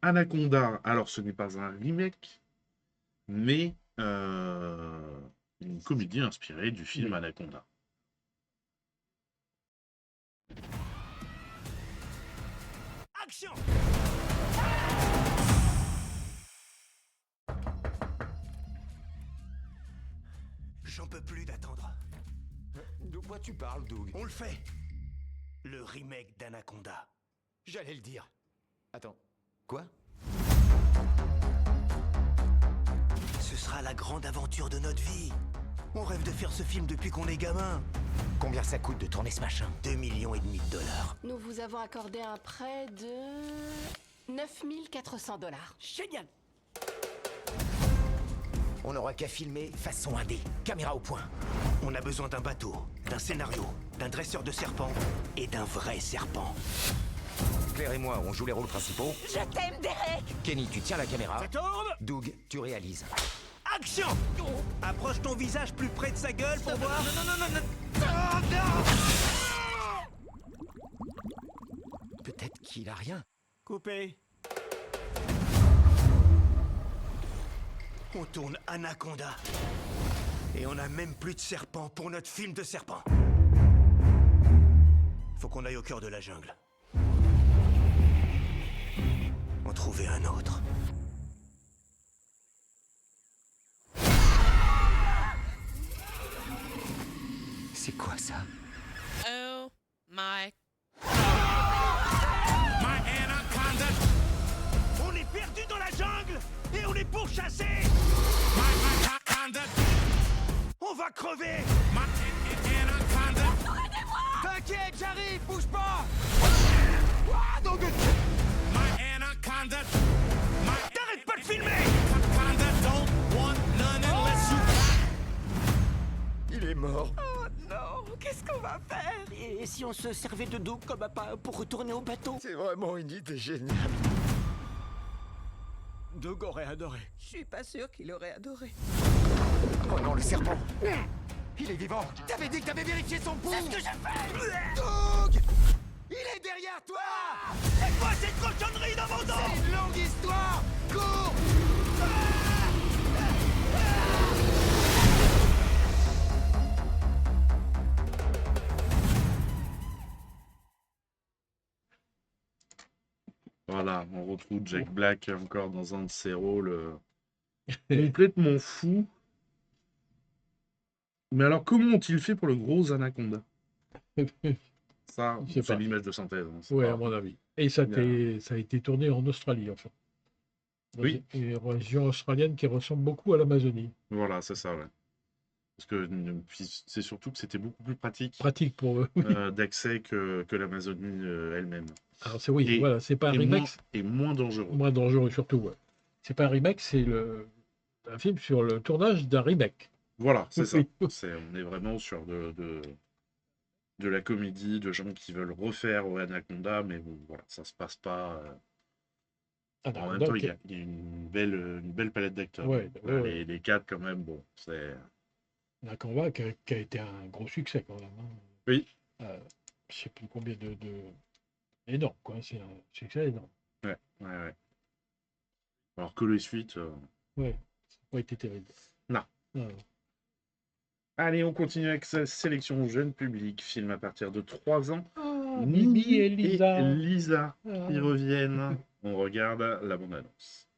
Anaconda, alors ce n'est pas un remake, mais une comédie inspirée du film Anaconda. Action! J'en peux plus d'attendre. De quoi tu parles, Doug? On le fait. Le remake d'Anaconda. J'allais le dire. Attends, quoi? Ce sera la grande aventure de notre vie. On rêve de faire ce film depuis qu'on est gamin. Combien ça coûte de tourner ce machin? 2,5 millions de dollars. Nous vous avons accordé un prêt de 9 400 $. Génial! On n'aura qu'à filmer façon indé, caméra au point. On a besoin d'un bateau, d'un scénario, d'un dresseur de serpents et d'un vrai serpent. Claire et moi, on joue les rôles principaux. Je t'aime, Derek! Kenny, tu tiens la caméra. Ça tourne! Doug, tu réalises. Action! Approche ton visage plus près de sa gueule pour voir. Peut-être qu'il a rien. Coupé. On tourne Anaconda. Et on a même plus de serpents pour notre film de serpent. Faut qu'on aille au cœur de la jungle. En trouver un autre. C'est quoi ça? Oh my... On est perdu dans la jungle et on est pourchassé. On va crever. T'inquiète, j'arrive, bouge pas. T'arrêtes pas de filmer. Il est mort. Oh non, qu'est-ce qu'on va faire? Et si on se servait de dos comme appât pour retourner au bateau? C'est vraiment une idée géniale. Doug aurait adoré. Je suis pas sûr qu'il aurait adoré. Oh non, le serpent! Il est vivant! T'avais dit que t'avais vérifié son pouls! C'est ce que j'ai fait! Doug! Il est derrière toi! C'est quoi cette cochonnerie dans mon dos? C'est une longue histoire! Cours! Voilà, on retrouve Jack Black encore dans un de ses rôles complètement fou. Mais alors, comment ont-ils fait pour le gros anaconda? Ça, Je sais c'est pas. l'image de synthèse. Hein, c'est Ouais, pas- à mon avis. Et ça a été tourné en Australie, enfin. Dans Oui. une région australienne qui ressemble beaucoup à l'Amazonie. Voilà, c'est ça, ouais. Parce que puis c'est surtout que c'était beaucoup plus pratique Pratique pour eux. d'accès que l'Amazonie elle-même. Alors c'est oui, Et- voilà, c'est pas un et remake. moins- et moins dangereux. Moins dangereux surtout, ouais. C'est pas un remake, c'est un film sur le tournage d'un remake. Voilà, c'est ça. Oui. On est vraiment sur de la comédie, de gens qui veulent refaire Anaconda, mais bon, voilà, ça se passe pas. En même Anaconda, temps, ok. il y a une belle palette d'acteurs. Ouais, Donc, ouais, ouais. les quatre, quand même, bon, c'est. Anaconda qui a été un gros succès quand même. Hein. Oui. Je sais plus combien de... Énorme, quoi. C'est un succès énorme. Ouais. Alors que les suites. Ouais, ça n'a pas été terrible. Non. Non. Allez, on continue avec sa sélection jeune public, film à partir de 3 ans. Mimi et Lisa. Lisa qui Ah. reviennent. On regarde la bande-annonce.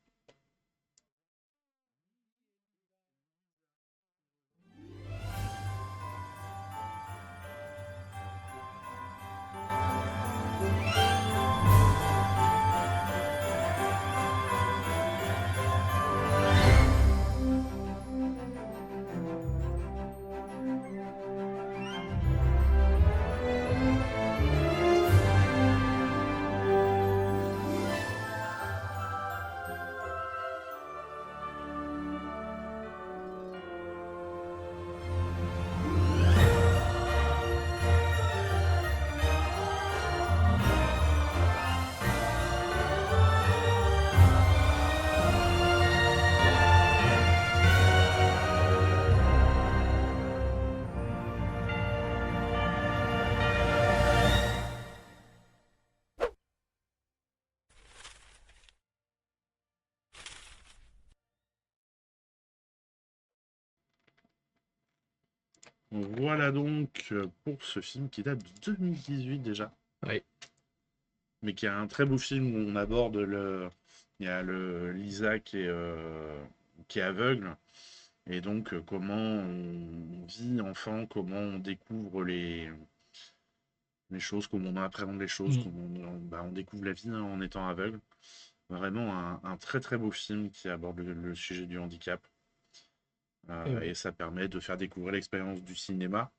Voilà donc pour ce film qui date de 2018 déjà. Oui. Mais qui est un très beau film où on aborde il y a Lisa qui est aveugle. Et donc comment on vit enfant, comment on découvre les choses, comment on appréhende les choses, comment on découvre la vie en étant aveugle. Vraiment un très très beau film qui aborde le sujet du handicap. Et ça permet de faire découvrir l'expérience du cinéma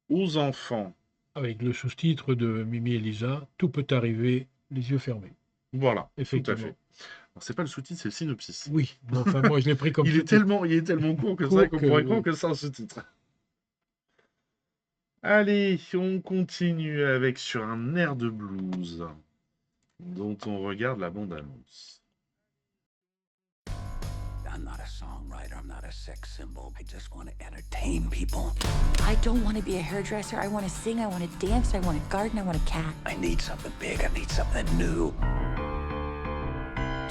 aux enfants. Avec le sous-titre de Mimi et Lisa, tout peut arriver, les yeux fermés. Voilà, Effectivement. tout à fait. Alors, c'est pas le sous-titre, c'est le synopsis. Oui, mais enfin, moi je l'ai pris comme il est tellement court que ça qu'on pourrait croire que c'est un sous-titre. Allez, on continue avec Sur un air de blues, dont on regarde la bande-annonce. I'm not a songwriter, I'm not a sex symbol. I just want to entertain people. I don't want to be a hairdresser. I want to sing, I want to dance, I want to garden, I want a cat. I need something big, I need something new.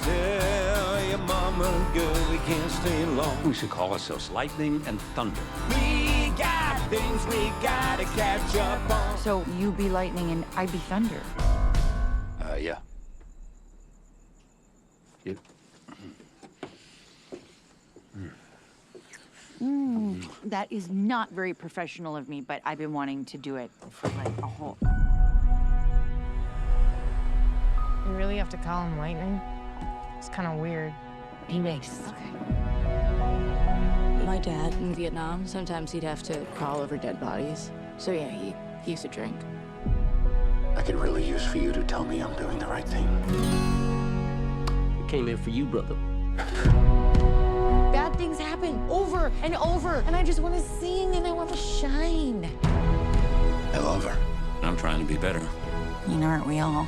Tell your mama, girl, we can't stay long. We should call ourselves Lightning and Thunder. We got things we gotta catch up on. So you be lightning and I be thunder. Yeah. You? That is not very professional of me, but I've been wanting to do it for like a whole... You really have to call him Lightning? It's kind of weird. He makes. My dad in Vietnam, sometimes he'd have to crawl over dead bodies. So yeah, he used to drink. I could really use for you to tell me I'm doing the right thing. We came here for you, brother. Bad things happen over and over, and I just want to sing and I want to shine. I love her. I'm trying to be better. You know, aren't we all?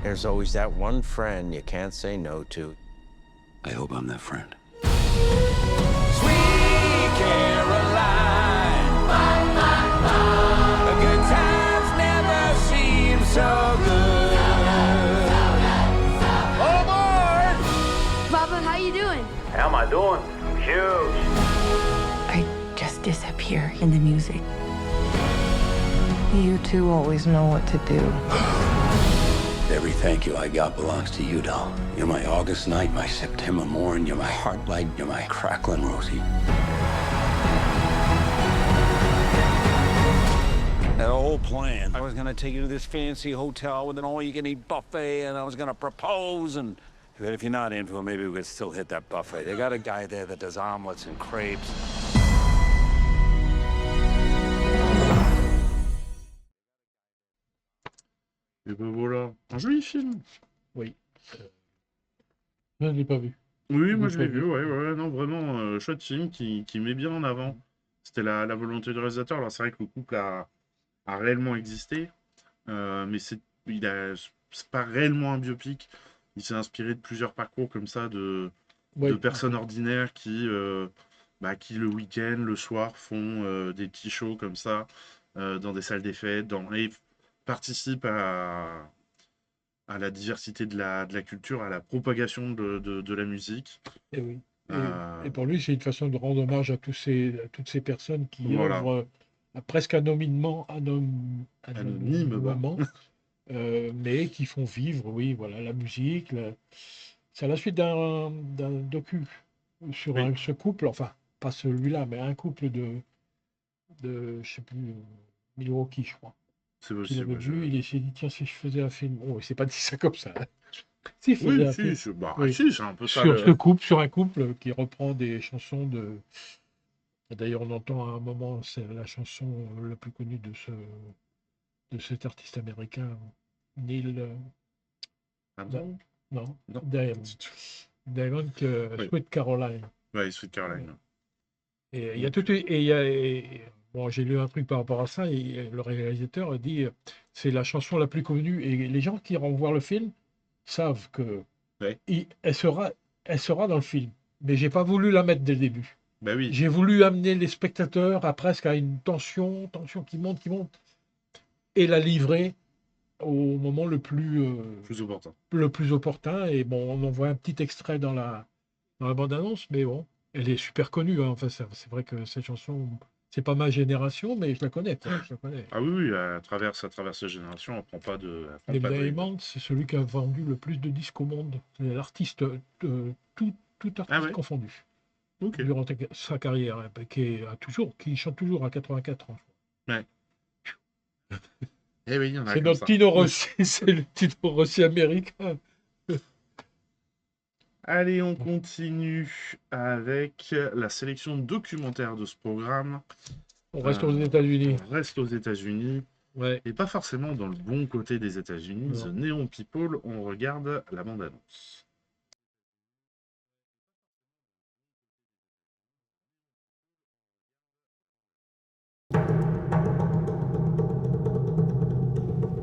There's always that one friend you can't say no to. I hope I'm that friend. Sweet Caroline. The good times never seem so good. All aboard! Papa, how you doing? How am I doing? I'm huge. I just disappear in the music. You two always know what to do. Every thank you I got belongs to you, doll. You're my August night, my September morn, you're my heart light, you're my crackling Rosie. That whole plan. I was gonna take you to this fancy hotel with an all-you-can-eat buffet, and I was gonna propose, and but if you're not into it, maybe we could still hit that buffet. They got a guy there that does omelets and crepes. Et ben voilà, un joli film. Oui. Je ne l'ai pas vu. Oui, moi je l'ai vu, ouais, non, vraiment, chouette film qui met bien en avant. C'était la volonté du réalisateur. Alors c'est vrai que le couple a réellement existé, mais c'est pas réellement un biopic. Il s'est inspiré de plusieurs parcours comme ça de personnes ordinaires qui le week-end, le soir, font des petits shows comme ça dans des salles des fêtes, et participent à la diversité de la culture, à la propagation de la musique. Et oui. Et pour lui, c'est une façon de rendre hommage à toutes ces personnes qui œuvrent presque anonymement, mais qui font vivre, la musique. C'est à la suite d'un docu sur ce couple, enfin, pas celui-là, mais un couple de je sais plus, Milwaukee, je crois. C'est Il avait possible. vu, il s'est dit, tiens, si je faisais un film. Oh, il s'est pas dit ça comme ça. Si, c'est un peu ça. Sur un couple qui reprend des chansons de. D'ailleurs, on entend à un moment, c'est la chanson la plus connue de cet artiste américain, Neil. Diamond. Non. Diamond, Sweet Caroline. Oui, Sweet Caroline. Et il y a tout. Bon, j'ai lu un truc par rapport à ça, et le réalisateur a dit c'est la chanson la plus connue, et les gens qui iront voir le film savent que elle sera dans le film. Mais j'ai pas voulu la mettre dès le début. Ben oui. J'ai voulu amener les spectateurs presque à une tension qui monte, et la livrer au moment le plus opportun. Et bon, on en voit un petit extrait dans la bande-annonce, mais bon, elle est super connue. Hein. Enfin, c'est vrai que cette chanson, c'est pas ma génération, mais je la connais. Ah oui, elle traverse les générations, elle prend pas de... Diamond, c'est celui qui a vendu le plus de disques au monde. C'est l'artiste, tout artiste confondu. Okay. Durant sa carrière, qui chante toujours à 84 ans. Ouais. Eh oui, il y en a c'est comme notre ça. Tino Rossi, c'est le Tino Rossi américain. Allez, on continue avec la sélection documentaire de ce programme. On reste aux États-Unis. On reste aux États-Unis. Ouais. Et pas forcément dans le bon côté des États-Unis. The Neon People, on regarde la bande-annonce.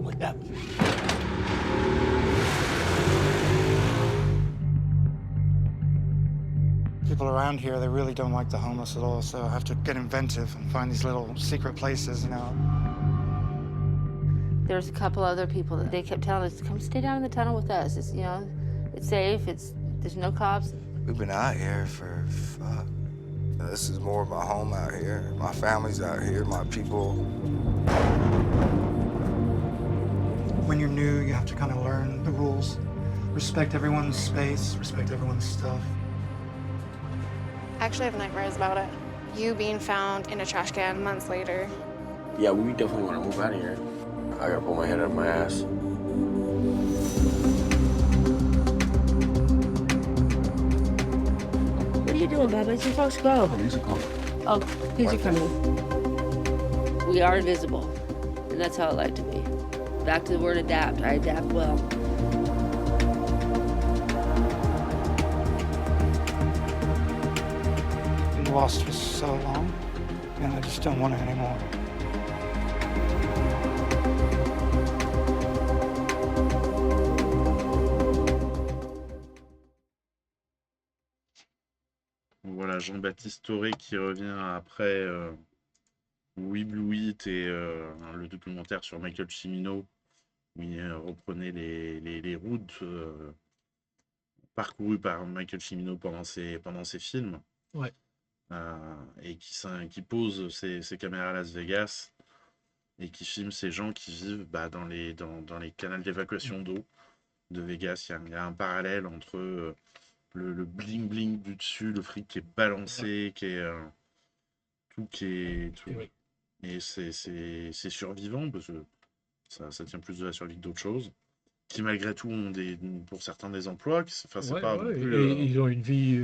What up? People around here, they really don't like the homeless at all, so I have to get inventive and find these little secret places, There's a couple other people that they kept telling us, come stay down in the tunnel with us. It's, it's safe, there's no cops. We've been out here for, this is more of my home out here. My family's out here, my people. When you're new, you have to kind of learn the rules. Respect everyone's space, respect everyone's stuff. I actually have nightmares about it. You being found in a trash can months later. Yeah, we definitely want to move out of here. I gotta pull my head out of my ass. What are you doing, Bubba? You're supposed to go. Oh, these are coming. Oh, these are coming. We are invisible, and that's how I like to be. Back to the word adapt. I adapt well. Been lost for so long. and I just don't want it anymore. Voilà, Jean-Baptiste Toré qui revient après We Blue It et le documentaire sur Michael Cimino, où il reprenait les routes parcourues par Michael Cimino pendant ses films. Ouais. Et qui pose ses caméras à Las Vegas et qui filme ces gens qui vivent dans les canaux d'évacuation d'eau de Vegas. Il y a un parallèle entre le bling-bling du dessus, le fric qui est balancé, qui est... tout qui est... Tout. Et c'est survivant, parce que ça tient plus de la survie que d'autres choses, qui malgré tout ont pour certains des emplois. C'est pas non plus, ils ont une vie...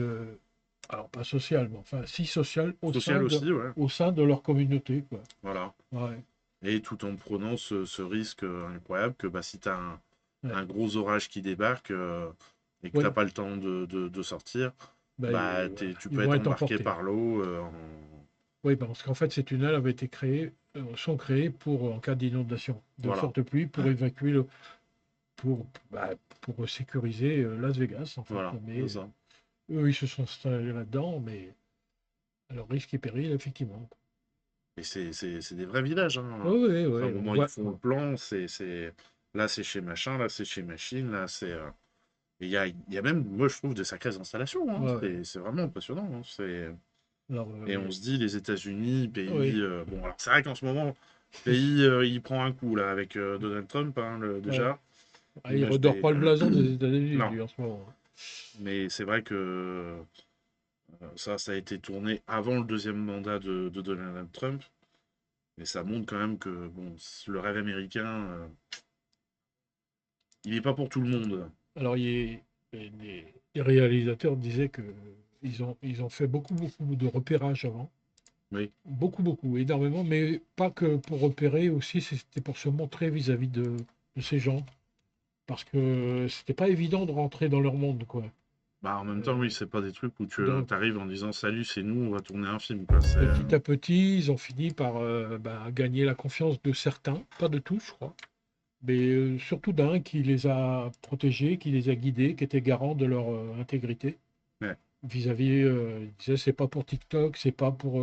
alors pas sociale, mais enfin si sociale au sein de leur communauté, quoi. Voilà. Ouais. Et tout en prenant ce risque incroyable que si tu as un gros orage qui débarque et que tu n'as pas le temps de sortir, tu peux être embarqué par l'eau. Oui, parce qu'en fait ces tunnels sont créés en cas d'inondation, de forte pluie, pour évacuer pour sécuriser Las Vegas, en fait. Voilà, mais c'est ça. Eux, ils se sont installés là-dedans, mais à leur risque et péril, effectivement. Et c'est des vrais villages. Hein. Oui. Au moment où ils font le plan, là c'est chez machin, là c'est chez machine, là c'est... Il y a même, moi je trouve, de sacrées installations. Hein. C'est vraiment impressionnant. Hein. Et on se dit, les États-Unis, pays... bon, alors c'est vrai qu'en ce moment, le pays, il prend un coup là, avec Donald Trump, déjà. Il ne redore pas le blason des États-Unis, lui, en ce moment. Mais c'est vrai que ça a été tourné avant le deuxième mandat de Donald Trump. Et ça montre quand même que le rêve américain, il n'est pas pour tout le monde. Alors, les réalisateurs disaient qu'ils ont fait beaucoup de repérage avant. Oui. Beaucoup, énormément, mais pas que pour repérer, aussi c'était pour se montrer vis-à-vis de ces gens. Parce que c'était pas évident de rentrer dans leur monde, quoi. En même temps, oui, c'est pas des trucs où tu arrives en disant « Salut, c'est nous, on va tourner un film ». Quoi. Petit à petit, ils ont fini par gagner la confiance de certains, pas de tous, je crois, mais surtout d'un qui les a protégés, qui les a guidés, qui était garant de leur intégrité. Ouais. Vis-à-vis, ils disaient c'est pas pour TikTok, c'est pas pour...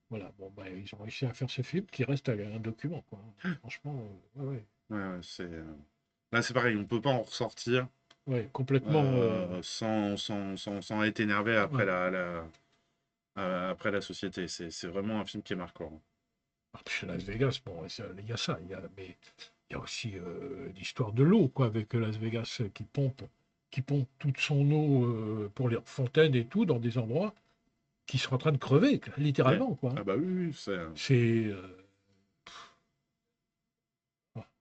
Voilà, ils ont réussi à faire ce film qui reste un document, quoi. Franchement, Ouais, c'est... Là, c'est pareil, on ne peut pas en ressortir complètement sans être énervé après, après la société. C'est vraiment un film qui est marquant. Chez Las Vegas, il y a ça, mais il y a aussi l'histoire de l'eau, quoi, avec Las Vegas qui pompe toute son eau pour les fontaines et tout, dans des endroits qui sont en train de crever, littéralement. Quoi. Ah bah oui, c'est...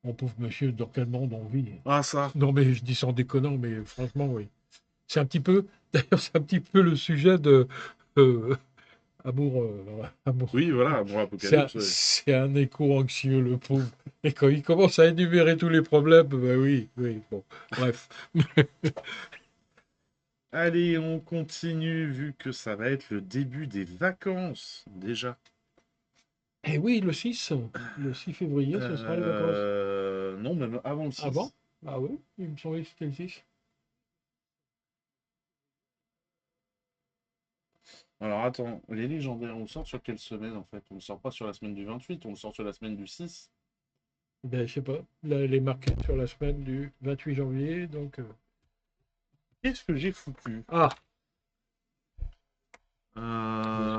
Mon pauvre monsieur, dans quel monde on vit? Ah ça. Non mais je dis sans déconnant, mais franchement oui. C'est un petit peu, d'ailleurs c'est un petit peu le sujet de Amour. Oui voilà, Amour Apocalypse. C'est un écho anxieux le pauvre. Et quand il commence à énumérer tous les problèmes, oui, bon, bref. Allez, on continue vu que ça va être le début des vacances déjà. Eh oui, le 6 février, ce sera les vacances. Non, même avant le 6. Avant ? Ah oui, il me semblait que c'était le 6. Alors attends, les légendaires, on le sort sur quelle semaine en fait? On le sort pas sur la semaine du 28, on le sort sur la semaine du 6. Ben, je sais pas. Là, elle est marquée sur la semaine du 28 janvier, donc... Qu'est-ce que j'ai foutu? Ah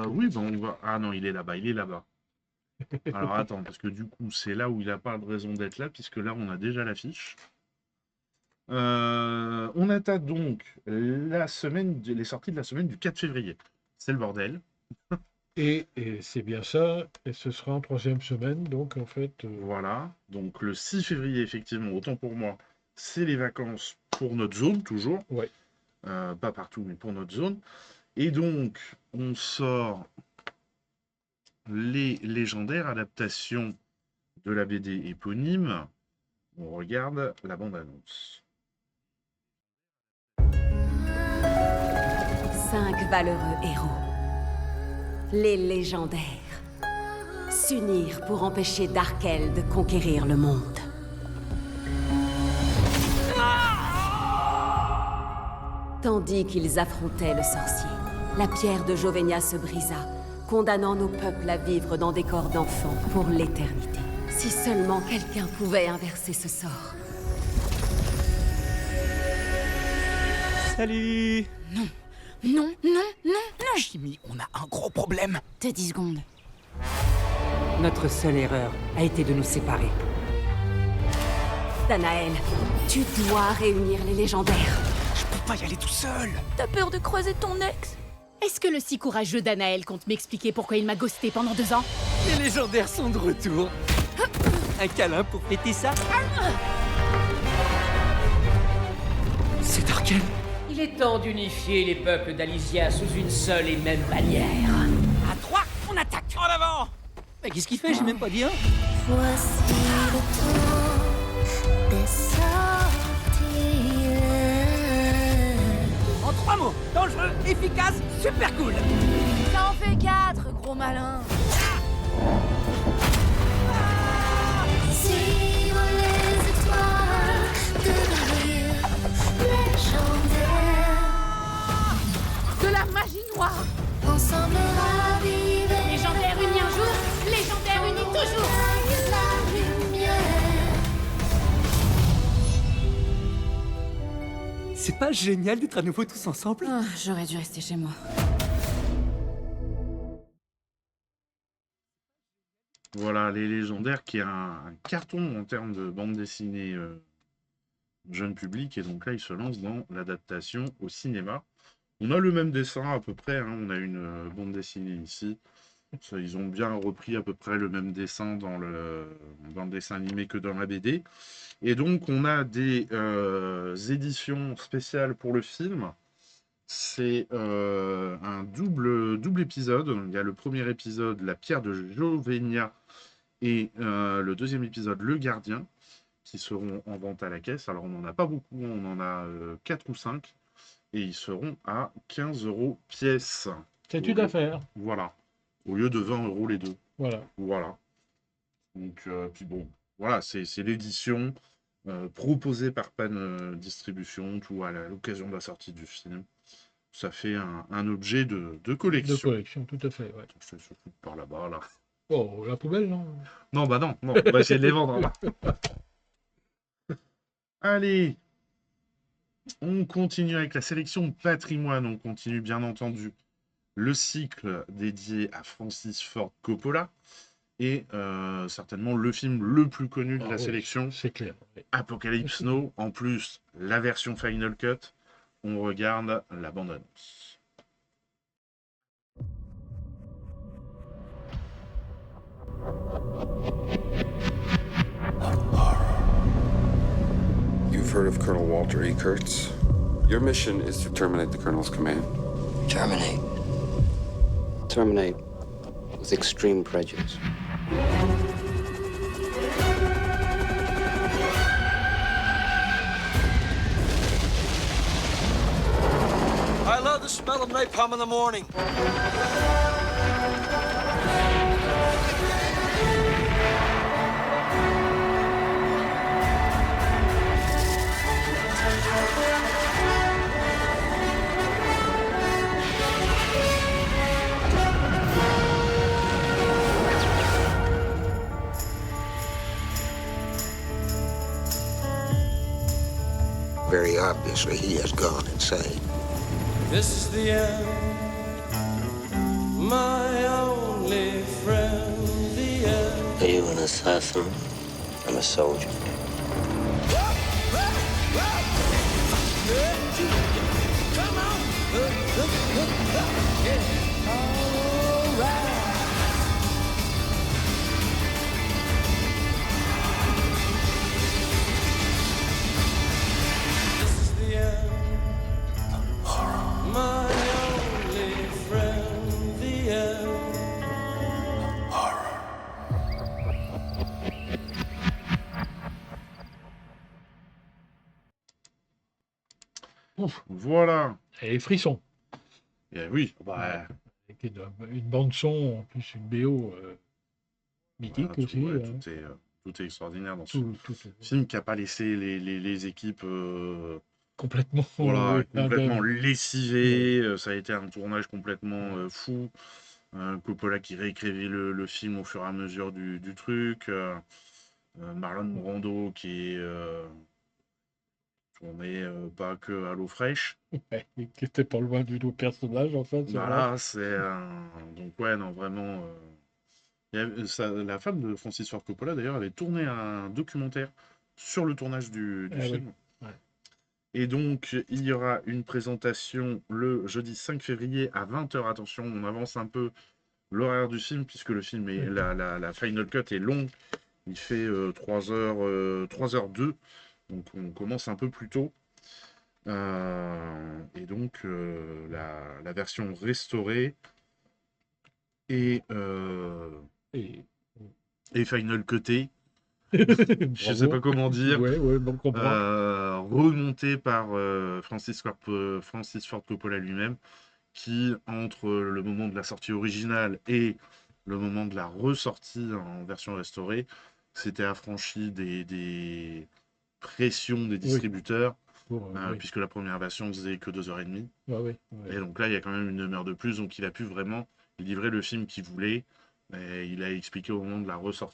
oui, on va... Ah non, il est là-bas. Alors attends, parce que du coup, c'est là où il n'a pas de raison d'être là, puisque là, on a déjà l'affiche. On attaque donc les sorties de la semaine du 4 février. C'est le bordel. Et c'est bien ça, et ce sera en 3e semaine, donc en fait... Voilà, donc le 6 février, effectivement, autant pour moi, c'est les vacances pour notre zone, toujours. Ouais. Pas partout, mais pour notre zone. Et donc, on sort... les légendaires adaptations de la BD éponyme. On regarde la bande-annonce. 5 valeureux héros. Les légendaires. S'unir pour empêcher Darkel de conquérir le monde. Tandis qu'ils affrontaient le sorcier, la pierre de Jovenia se brisa, condamnant nos peuples à vivre dans des corps d'enfants pour l'éternité. Si seulement quelqu'un pouvait inverser ce sort. Salut. Non, non, non, non, non. Jimmy, on a un gros problème. T'as 10 secondes. Notre seule erreur a été de nous séparer. Danaël, tu dois réunir les légendaires. Je peux pas y aller tout seul. T'as peur de croiser ton ex? Est-ce que le si courageux Danaël compte m'expliquer pourquoi il m'a ghosté pendant 2 ans? Les légendaires sont de retour. Un câlin pour fêter ça? C'est Darkel. Il est temps d'unifier les peuples d'Alysia sous une seule et même bannière. À 3, on attaque. En avant. Mais qu'est-ce qu'il fait? J'ai même pas dit un. Voici le temps des sorties. En 3 mots, dangereux, efficace, super cool. Ça en fait 4, gros malin. Si on les étoiles devenir légendaires. De la magie noire. Ensemble raviver. Légendaire unis un jour, légendaire unis toujours. La lumière. C'est pas génial d'être à nouveau tous ensemble? Oh, j'aurais dû rester chez moi. Voilà, Les Légendaires, qui est un carton en termes de bande dessinée jeune public, et donc là, il se lance dans l'adaptation au cinéma. On a le même dessin à peu près, hein, on a une bande dessinée ici. Ça, ils ont bien repris à peu près le même dessin dans le dessin animé que dans la BD. Et donc, on a des éditions spéciales pour le film. C'est un double épisode. Il y a le premier épisode, La pierre de Jovenia, et le deuxième épisode, Le gardien, qui seront en vente à la caisse. Alors, on n'en a pas beaucoup, on en a 4 ou 5, et ils seront à 15 € pièce. C'est une affaire. Voilà. Au lieu de 20 € les deux. Voilà. Voilà. Donc, puis bon, voilà, c'est l'édition proposée par Pan Distribution, tout à l'occasion de la sortie du film. Ça fait un objet de collection. De collection, tout à fait, ouais. Je fais surtout par là-bas, là. Oh, la poubelle, non? Non, bah non, on va essayer de les vendre. Là. Allez, on continue avec la sélection patrimoine. On continue, bien entendu, le cycle dédié à Francis Ford Coppola. Et certainement le film le plus connu de la sélection. C'est clair. Oui. Apocalypse Now. En plus, la version Final Cut. On regarde la bande-annonce. You've heard of Colonel Walter E. Kurtz? Your mission is to terminate the Colonel's command. Terminate. Terminate with extreme prejudice. I love the smell of napalm in the morning. Very obviously, he has gone insane. This is the end, my only friend, the end. Are you an assassin? I'm a soldier. Come on! All right. This is the end. My only friend, the end. Ouf, voilà. Et les frissons. Et oui, bah, qui est une bande-son, en plus une BO mythique Voilà, aussi. tout est extraordinaire dans ce Tout, film qui n'a pas laissé les équipes complètement, complètement lessivées. Ça a été un tournage complètement fou. Coppola qui réécrivait le film au fur et à mesure du truc. Marlon Brando qui est tourné pas que à l'eau fraîche. Ouais, qui était pas loin du tout personnage, en fait. Voilà, donc ouais, non, vraiment. La femme de Francis Ford Coppola, d'ailleurs, avait tourné un documentaire sur le tournage du film. Oui. Ouais. Et donc, il y aura une présentation le jeudi 5 février à 20h. Attention, on avance un peu l'horaire du film, puisque le film est la Final Cut est longue. Il fait 3h02. Donc, on commence un peu plus tôt. Et donc, la version restaurée et Final Cuté. Je sais pas comment dire. Remonté par Francis Ford Coppola lui-même, qui, entre le moment de la sortie originale et le moment de la ressortie en version restaurée, s'était affranchi des pressions des distributeurs, puisque la première version faisait que 2h30. Et donc là, il y a quand même une heure de plus, donc il a pu vraiment livrer le film qu'il voulait. Et il a expliqué au moment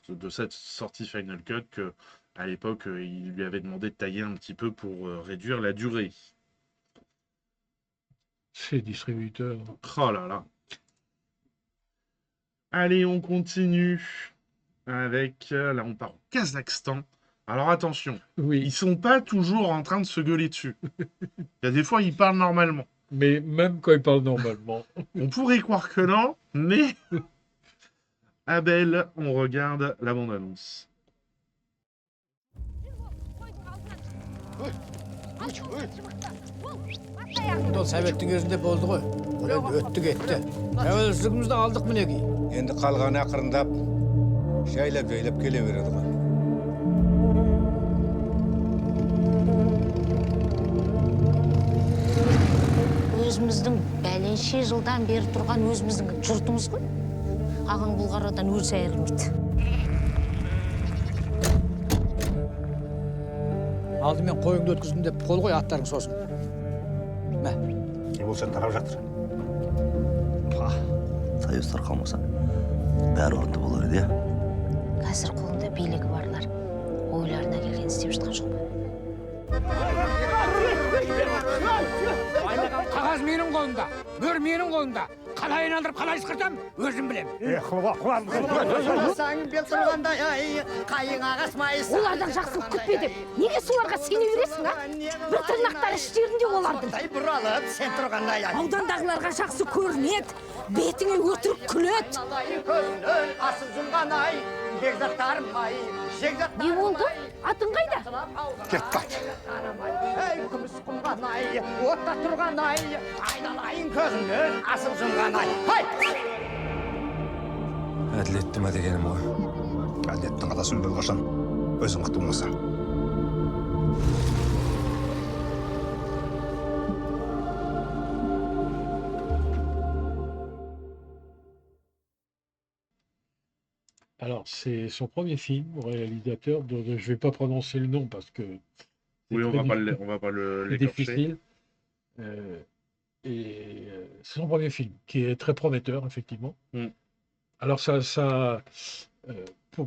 de cette sortie Final Cut qu'à l'époque, il lui avait demandé de tailler un petit peu pour réduire la durée. Ces distributeurs. Oh là là. Allez, on continue avec... là, on part au Kazakhstan. Alors attention, ils sont pas toujours en train de se gueuler dessus. Il y a des fois, ils parlent normalement. Mais même quand ils parlent normalement. On pourrait croire que non, mais... Abel, on regarde la bande-annonce. Советтің кезінде болды ғой. Олай өтті кетті. Тәуелсіздігімізді алдық мінеки. Енді қалғаны ақырындап, жайлап келе береді ғой. Өзіміздің бәленше жылдан бері тұрған өзіміздің жұртымыз ғой. Ағын Бұлғарадан өз айырылмайды. Алдымен қойыңды өткіздің деп қол қой, аттарың сосын. Мә. Бұл сен тарап жатыр. Союздар қалмаса, бәрі орынды болар еді, иә? Қазір қолында билігі барлар. Ойларына келген істеп жатқан жоқ па? Қағаз менің қолымда, мөр менің қолымда. Қалай айналдырып, қалай ысқыртам, өзім білем. Қылсаң бел тұрғандай, қайың ағаш майысы. Олардан жақсылық күтпе деп, неге соларға сене бересің, а? Бір тырнақтар іштерінде олардың. Бұралып, сен тұрғандай. Аудандағыларға жақсы көрінеді, бетіңе өтірік күледі. Көзінен асып жұмған ай, бекзаттарым ай. Не болды? Атың қайда? Кет қайт. Ей, күміс құмған ай, отта тұрған ай, айналайын көзінен асып жұмған ай. Әділетті ма дегенім ғой? Әділеттің қаласын бөл қашан, өзің құтылмаса. Alors, c'est son premier film, réalisateur, je ne vais pas prononcer le nom parce que... Oui, on va pas l'écorcher. Difficile. C'est son premier film, qui est très prometteur, effectivement. Alors,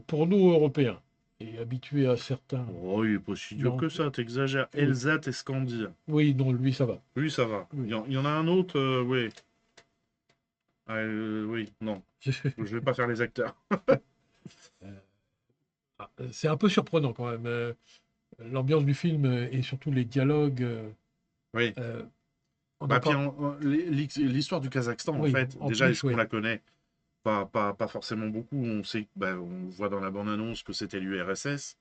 pour nous, Européens, et habitués à certains... Oh, il n'est pas si dur que ça, t'exagères. Elzat et Scandi. Oui, non, lui, ça va. Lui, ça va. Oui. Il y en a un autre, oui. Oui, non. Je ne vais pas faire les acteurs. C'est un peu surprenant quand même. L'ambiance du film et surtout les dialogues. Oui. L'histoire du Kazakhstan, en fait, déjà, est-ce qu'on la connaît? Pas forcément beaucoup. On sait, on voit dans la bande-annonce que c'était l'URSS.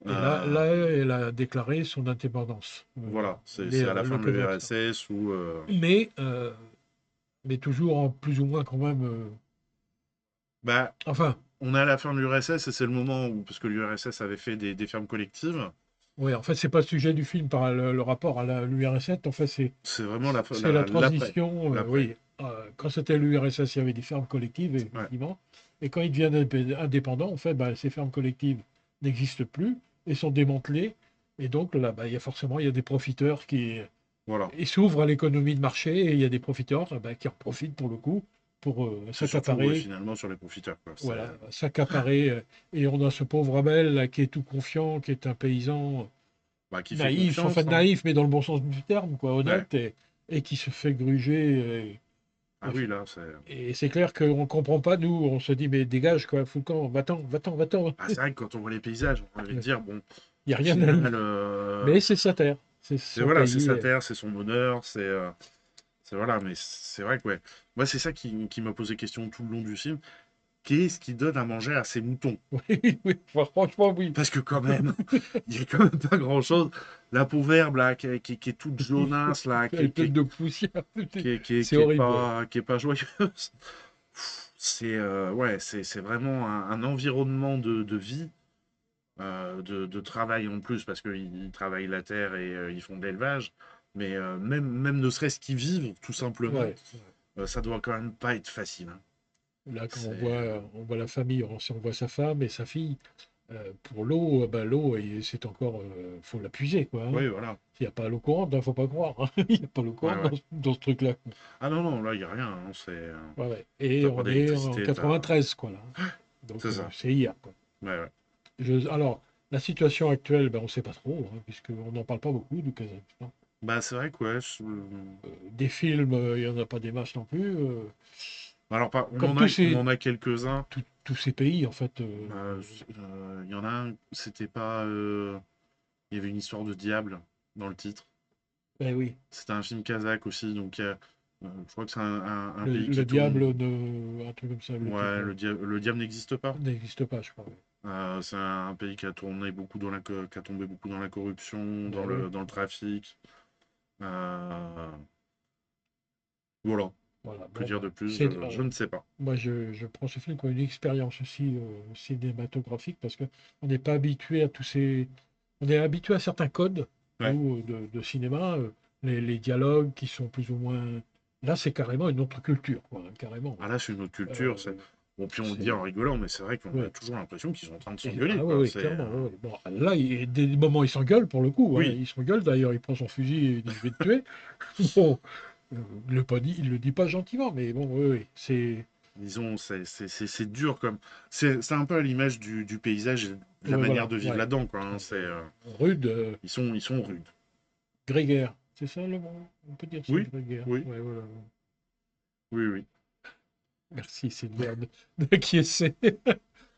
Et là, elle a déclaré son indépendance. Voilà, c'est à la fin de l'URSS où... Mais toujours en plus ou moins quand même... Enfin... On est à la fin de l'URSS et c'est le moment où, parce que l'URSS avait fait des fermes collectives. Oui, en fait, c'est pas le sujet du film par le rapport à l'URSS. En fait, c'est vraiment la transition, quand c'était l'URSS, il y avait des fermes collectives, effectivement. Et quand ils deviennent indépendants, en fait, ces fermes collectives n'existent plus et sont démantelées. Et donc, là, il y a des profiteurs qui s'ouvrent à l'économie de marché et il y a des profiteurs qui en profitent pour le coup, pour s'accaparer. Finalement, sur les profiteurs. Quoi. Voilà, s'accaparer. Et on a ce pauvre Abel là, qui est tout confiant, qui est un paysan qui naïf, fait confiance, en fait naïf, mais dans le bon sens du terme, quoi, honnête, et qui se fait gruger. Oui, là, c'est... Et c'est clair qu'on ne comprend pas, nous, on se dit, mais dégage, quoi, fous le camp, va-t'en. C'est vrai que quand on voit les paysages, on a envie de dire, bon... Il n'y a rien à Mais c'est sa terre. C'est sa terre, c'est son honneur, voilà, mais c'est vrai que, moi, c'est ça qui m'a posé question tout le long du film. Qu'est-ce qui donne à manger à ces moutons? Oui, franchement, oui. Parce que quand même, il n'y a quand même pas grand-chose. La pauvre herbe, là, qui est toute jaunasse, là, qui est pleine de poussière. C'est horrible. Qui est pas joyeuse. C'est vraiment un environnement de vie, de travail en plus, parce qu'ils travaillent la terre et ils font de l'élevage. Mais même ne serait-ce qu'ils vivent, tout simplement, ça doit quand même pas être facile. Hein. Là, quand on voit la famille, si on voit sa femme et sa fille, pour l'eau, l'eau, c'est encore, faut la puiser, quoi. Hein. Oui, voilà. S'il n'y a pas l'eau courante, il ne faut pas croire. Hein. Il n'y a pas l'eau courante dans ce truc-là. Ah non, là, il n'y a rien. Hein. Et on est en 93, quoi, là. Donc, c'est hier, quoi. Alors, la situation actuelle, on ne sait pas trop, hein, puisqu'on n'en parle pas beaucoup du Kazakhstan. C'est vrai que, des films, il n'y en a pas des masses non plus. Alors, on en a quelques-uns. Tous ces pays, en fait. Il y en a un, c'était pas... Il y avait une histoire de diable dans le titre. Oui. C'était un film kazakh aussi, donc je crois que c'est un pays qui le diable, un truc comme ça. Le diable n'existe pas. N'existe pas, je crois. C'est un pays qui a tombé beaucoup dans la corruption, dans le trafic. Voilà. Que dire de plus, je ne sais pas. Moi, je prends ce film comme une expérience aussi cinématographique, parce qu'on n'est pas habitué à tous ces... On est habitué à certains codes de cinéma, les dialogues qui sont plus ou moins... Là, c'est carrément une autre culture, quoi, carrément. Ah là, c'est une autre culture, Bon, puis on le dit en rigolant, mais c'est vrai qu'on a toujours l'impression qu'ils sont en train de s'engueuler. Clairement. Bon, là, des moments où ils s'engueulent, pour le coup. Oui. Hein, ils s'engueulent, d'ailleurs, il prend son fusil et il dit « je vais te tuer ». Bon, il le dit pas gentiment, mais bon, c'est... Disons, c'est dur comme... C'est un peu à l'image du paysage et de la manière de vivre là-dedans, quoi. Hein, rude. Ils sont rudes. Grégaire, c'est ça le mot? On peut dire ça, grégaire. Oui. Voilà. Oui. Merci, c'est une merde d'acquiescer.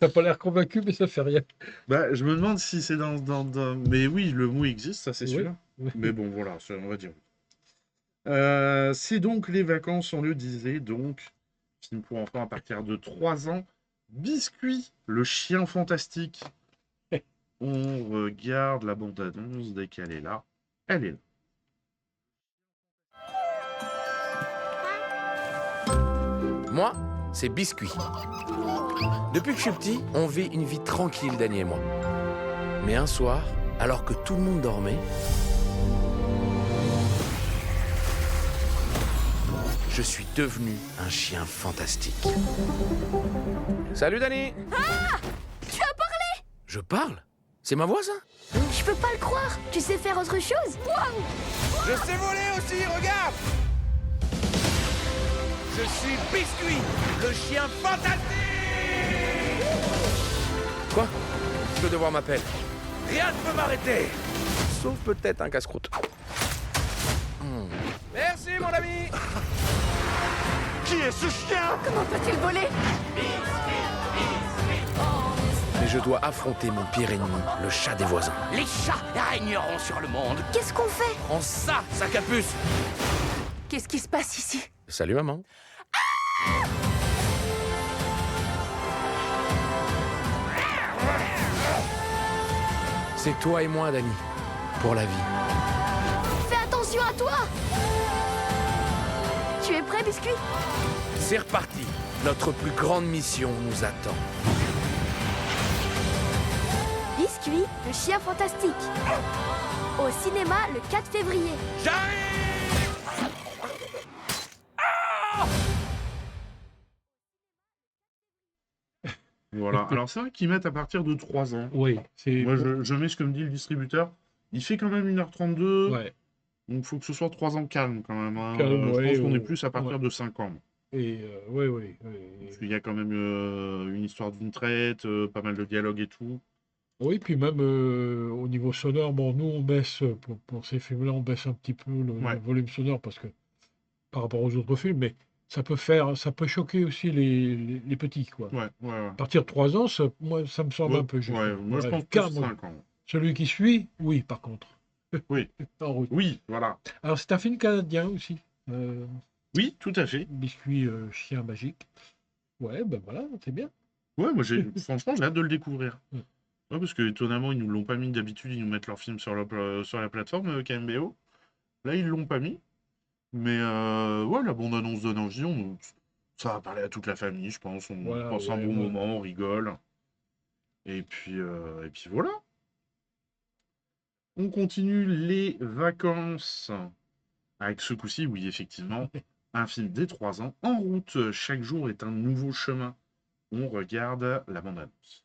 T'as pas l'air convaincu, mais ça fait rien. Je me demande si c'est dans... Mais oui, le mot existe, ça c'est sûr. Oui. Mais bon, voilà, on va dire. C'est donc les vacances, on le disait, donc, film pour enfants à partir de 3 ans. Biscuit, le chien fantastique. On regarde la bande-annonce dès qu'elle est là. Elle est là. Moi, c'est Biscuit. Depuis que je suis petit, on vit une vie tranquille, Dany et moi. Mais un soir, alors que tout le monde dormait, je suis devenu un chien fantastique. Salut, Dany! Ah! Tu as parlé! Je parle? C'est ma voix, ça? Je peux pas le croire! Tu sais faire autre chose? Waouh! Je sais voler aussi, regarde! Je suis Biscuit, le chien fantastique! Quoi? Le devoir m'appelle. Rien ne peut m'arrêter! Sauf peut-être un casse-croûte. Merci, mon ami! Qui est ce chien? Comment peut-il voler? Mais je dois affronter mon pire ennemi, le chat des voisins. Les chats régneront sur le monde. Qu'est-ce qu'on fait? Prends ça, sac à puce! Qu'est-ce qui se passe ici? Salut, maman. C'est toi et moi, Dany, pour la vie. Fais attention à toi! Tu es prêt, Biscuit? C'est reparti. Notre plus grande mission nous attend. Biscuit, le chien fantastique. Au cinéma le 4 février. J'arrive! Voilà. Alors, c'est vrai qu'ils mettent à partir de 3 ans. Oui, c'est. Moi, je mets ce que me dit le distributeur. Il fait quand même 1h32. Ouais. Donc, il faut que ce soit 3 ans calme quand même. Hein. Calme, Je ouais, pense qu'on est ouais. plus à partir de 5 ans. Et oui. Parce qu'il y a quand même une histoire d'une traite, pas mal de dialogues et tout. Oui, puis même au niveau sonore, bon, nous on baisse, pour ces films-là, on baisse un petit peu le volume sonore parce que par rapport aux autres films, mais ça peut choquer aussi les petits, quoi. Ouais. À partir de 3 ans, moi, ça me semble un peu juste. Ouais, moi je pense plus calme. 5 ans. Celui qui suit, oui, par contre. Oui. En route. Oui, voilà. Alors, c'est un film canadien aussi. Oui, tout à fait. Biscuit chien magique. Ouais, ben voilà, c'est bien. Ouais, moi franchement, j'ai hâte de le découvrir. Ouais, parce que étonnamment, ils nous l'ont pas mis. D'habitude, ils nous mettent leur film sur la plateforme KMBO. Là, ils l'ont pas mis. Mais ouais, la bande-annonce donne envie. Ça va parler à toute la famille, je pense. On passe un bon moment, on rigole. Et puis voilà. On continue les vacances. Avec ce coup-ci, oui, effectivement, un film dès 3 ans. En route, chaque jour est un nouveau chemin. On regarde la bande-annonce.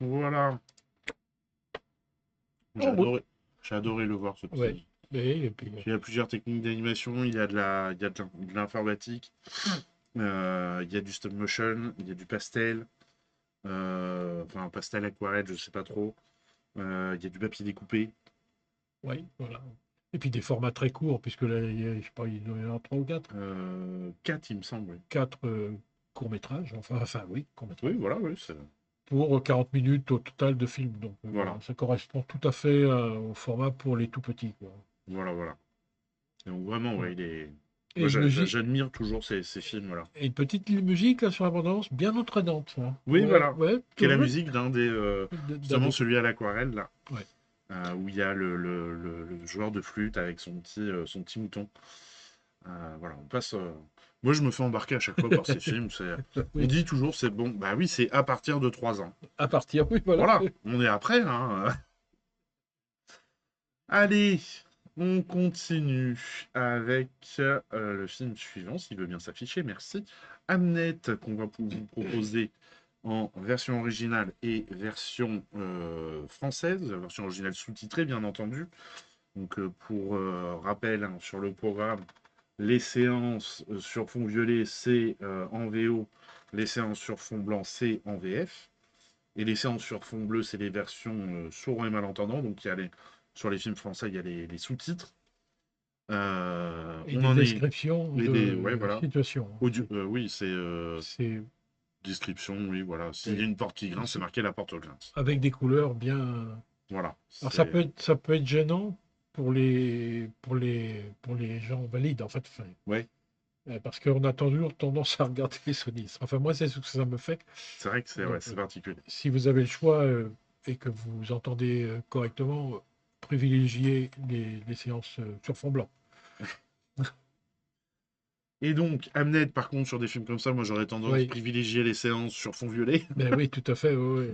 Voilà. J'ai adoré le voir, ce petit. Ouais. Et puis, Il y a plusieurs techniques d'animation, il y a de l'informatique, il y a du stop motion, il y a du pastel, enfin pastel aquarelle, je sais pas trop, il y a du papier découpé. Oui, voilà. Et puis des formats très courts, puisque là, je sais pas, il doit y en avoir 3 ou 4. 4, il me semble, oui. 4 courts-métrages, enfin oui, courts-métrages. Oui, voilà, oui. Pour 40 minutes au total de film. Donc voilà. Ça correspond tout à fait au format pour les tout petits, quoi. Voilà. Et donc vraiment, ouais, il est... Et Moi, j'admire toujours ces films-là. Et une petite musique là sur l'abondance, bien entraînante, ça. Oui, Ouais, voilà. ouais, qui est la toujours. musique d'un des... justement, celui à l'aquarelle, là. Ouais. Où il y a le joueur de flûte avec son petit mouton. Voilà, on passe... Moi, je me fais embarquer à chaque fois par ces films. On dit toujours, c'est bon. Bah oui, c'est à partir de 3 ans. À partir, oui, voilà. Voilà, on est après, hein. Allez, on continue avec le film suivant, s'il veut bien s'afficher, merci. Hamnet, qu'on va vous proposer en version originale et version française, version originale sous-titrée, bien entendu. Donc, pour rappel, hein, sur le programme, les séances sur fond violet, c'est en VO. Les séances sur fond blanc, c'est en VF. Et les séances sur fond bleu, c'est les versions sourds et malentendants. Donc, sur les films français, il y a les sous-titres. Et des descriptions de voilà. situation. Oui, c'est... Description, oui, voilà. S'il y a une porte qui grince, c'est marqué la porte grince. Avec des couleurs bien... Voilà. Alors, ça peut être gênant pour les gens valides, en fait. Ouais. Parce qu'on a toujours tendance à regarder les sonistes. Enfin, moi, c'est ce que ça me fait. C'est vrai que c'est particulier. Si vous avez le choix et que vous entendez correctement, privilégiez les séances sur fond blanc. Et donc, Hamnet, par contre, sur des films comme ça, moi j'aurais tendance à privilégier les séances sur fond violet. Ben oui, tout à fait. Oui.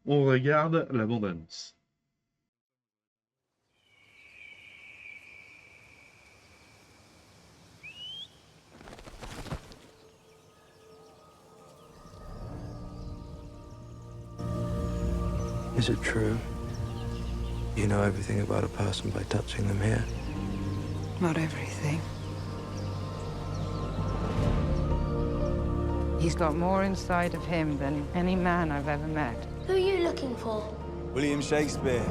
On regarde la bande-annonce. Is it true? You know everything about a person by touching them here? Not everything. He's got more inside of him than any man I've ever met. Who are you looking for? William Shakespeare.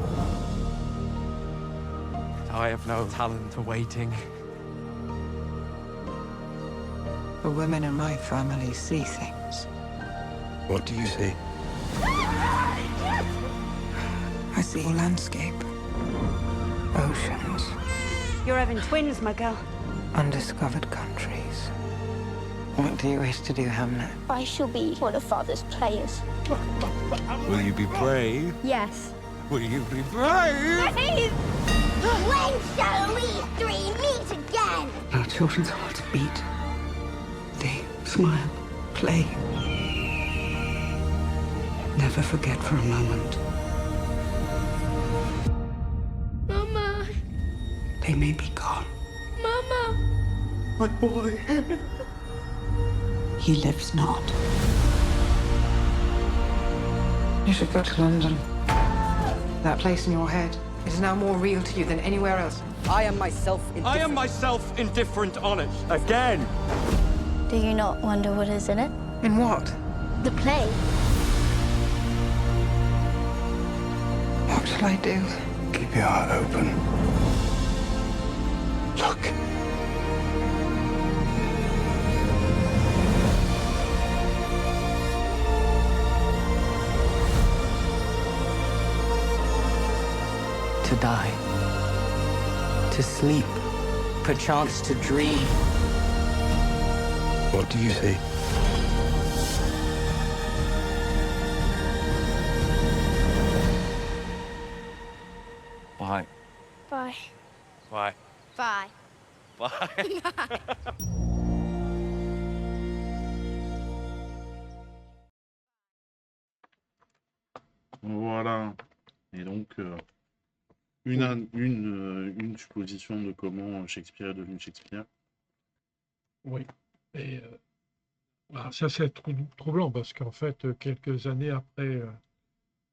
I have no talent for waiting. The women in my family see things. What do you see? I see a landscape. Oceans. You're having twins, my girl. Undiscovered countries. What do you wish to do, Hamlet? I shall be one of Father's players. Will you be brave? Yes. Will you be brave? Brave! When shall we three meet again? Our children's hearts beat. They smile, play. Never forget for a moment. Mama! They may be gone. Mama! My boy. He lives not. You should go to London. That place in your head is now more real to you than anywhere else. I am myself indifferent on it. Again! Do you not wonder what is in it? In what? The play. What shall I do? Keep your heart open. Look. To die. To sleep. Perchance to dream. What do you see? Bye. Bye. Bye. Bye. Bye. Voilà. Et donc, une supposition de comment Shakespeare est devenu Shakespeare. Oui. Et ça, c'est troublant parce qu'en fait, quelques années après,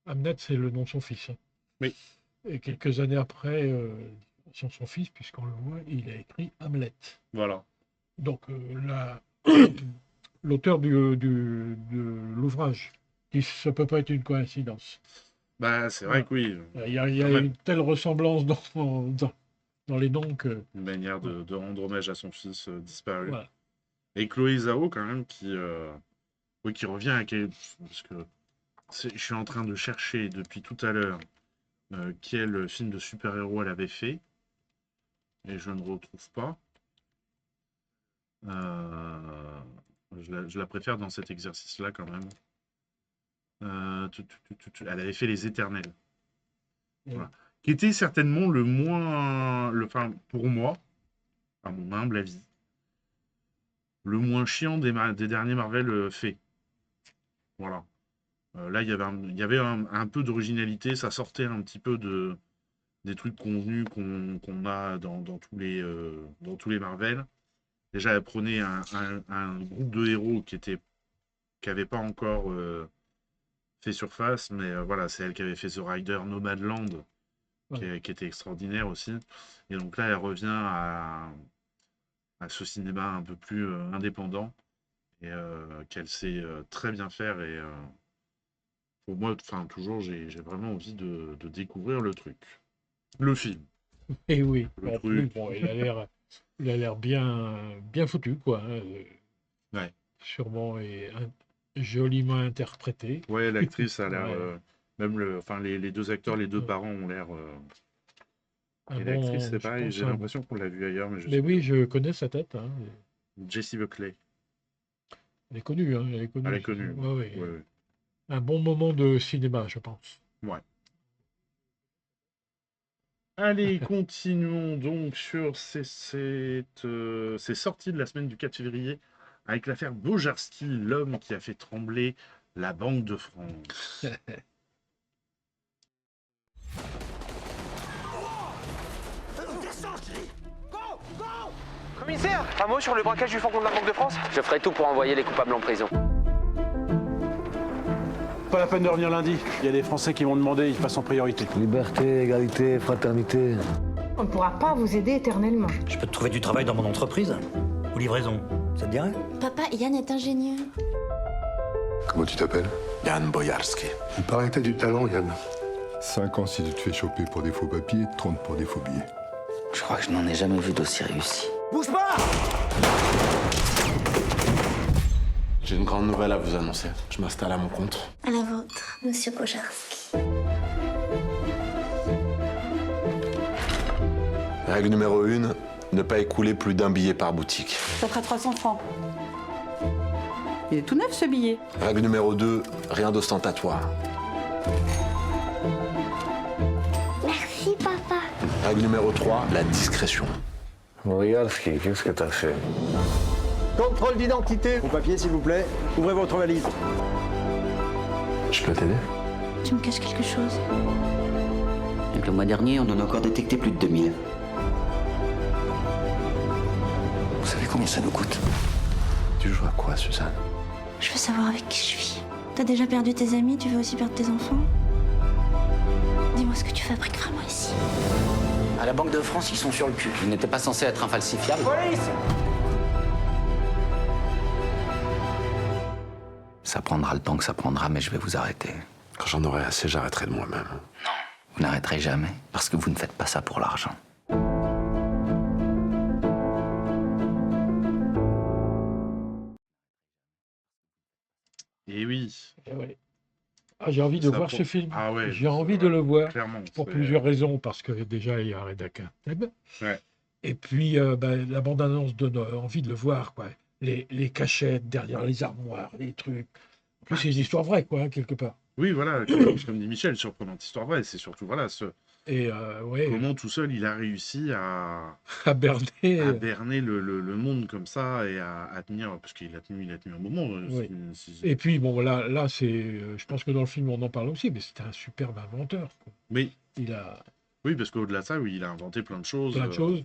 Hamnet, c'est le nom de son fils. Hein. Oui. Et quelques années après, son fils, puisqu'on le voit, il a écrit Hamlet. Voilà. Donc, l'auteur de l'ouvrage, ça ne peut pas être une coïncidence. Bah, c'est vrai que oui. Il y a une telle ressemblance dans les noms que... Une manière de rendre hommage à son fils disparu. Voilà. Et Chloé Zhao, quand même, qui revient à... Parce que je suis en train de chercher depuis tout à l'heure quel film de super-héros elle avait fait. Et je ne retrouve pas. Je la préfère dans cet exercice-là, quand même. Elle avait fait Les Éternels. Voilà. Qui était certainement le moins... Enfin, pour moi, à mon humble avis, le moins chiant des derniers Marvel faits. Voilà. Là, il y avait un peu d'originalité. Ça sortait un petit peu des trucs convenus qu'on a dans tous les Marvel. Déjà, elle prenait un groupe de héros qui n'avait pas encore fait surface, mais voilà, c'est elle qui avait fait The Rider, Nomadland, qui était extraordinaire aussi. Et donc là, elle revient à ce cinéma un peu plus indépendant et qu'elle sait très bien faire. Et pour moi, toujours, j'ai vraiment envie de découvrir le truc. Le film. Et oui, Le truc. bon, il a l'air bien foutu, quoi. Hein. Ouais. Sûrement et joliment interprété. Ouais, l'actrice a l'air... même les deux acteurs, les deux parents ont l'air... Et l'actrice, c'est pareil, j'ai l'impression qu'on l'a vu ailleurs. Mais oui, je connais sa tête. Hein. Jessie Buckley. Elle est connue. Hein. Elle est connue. Ouais. Ouais. Un bon moment de cinéma, je pense. Ouais. Allez, continuons donc sur ces sorties de la semaine du 4 février avec l'affaire Bojarski, l'homme qui a fait trembler la Banque de France. Commissaire, un mot sur le braquage du fourgon de la Banque de France? Je ferai tout pour envoyer les coupables en prison. Pas la peine de revenir lundi. Il y a des Français qui m'ont demandé, ils passent en priorité. Liberté, égalité, fraternité. On ne pourra pas vous aider éternellement. Je peux te trouver du travail dans mon entreprise. Ou livraison. Ça te dirait? Papa, Yann est ingénieur. Comment tu t'appelles? Yann Bojarski. Il paraît que t'as du talent, Yann. 5 ans si tu te fais choper pour des faux papiers, 30 pour des faux billets. Je crois que je n'en ai jamais vu d'aussi réussi. Bouge pas! J'ai une grande nouvelle à vous annoncer. Je m'installe à mon compte. À la vôtre, monsieur Bojarski. Règle numéro 1, ne pas écouler plus d'un billet par boutique. Ça fera 300 francs. Il est tout neuf, ce billet. Règle numéro 2, rien d'ostentatoire. Merci, papa. Règle numéro 3, la discrétion. Bojarski, qu'est-ce que t'as fait? Contrôle d'identité. Vos papiers, s'il vous plaît. Ouvrez votre valise. Je peux t'aider? Tu me caches quelque chose? Donc le mois dernier, on en a encore détecté plus de 2000. Vous savez combien ça nous coûte? Tu joues à quoi, Suzanne? Je veux savoir avec qui je vis. T'as déjà perdu tes amis, tu veux aussi perdre tes enfants? Dis-moi ce que tu fabriques vraiment ici. À la Banque de France, ils sont sur le cul. Ils n'étaient pas censés être infalsifiables. Police! Ça prendra le temps que ça prendra, mais je vais vous arrêter. Quand j'en aurai assez, j'arrêterai de moi-même. Non, vous n'arrêterez jamais, parce que vous ne faites pas ça pour l'argent. Et oui. Eh ouais. Ah, j'ai envie de Ça voir pour- ce film. Ah ouais, J'ai envie de le voir. clairement, Pour c'est- plusieurs raisons. Parce que déjà, il y a Reda Kateb. Ouais. Et puis, la bande-annonce donne envie de le voir, quoi. Les cachettes derrière les armoires, les trucs. En plus, c'est une histoire vraie, quoi, hein, quelque part. Oui, voilà, comme dit Michel, surprenante histoire vraie. C'est surtout, voilà, Et ouais, comment tout seul il a réussi à berner. le monde comme ça et à tenir, parce qu'il a tenu un moment. Oui. Et puis, bon, là c'est. Je pense que dans le film, on en parle aussi, mais c'était un superbe inventeur, quoi. Oui. Il a Oui, parce qu'au-delà de ça, oui, il a inventé plein de choses. plein de choses.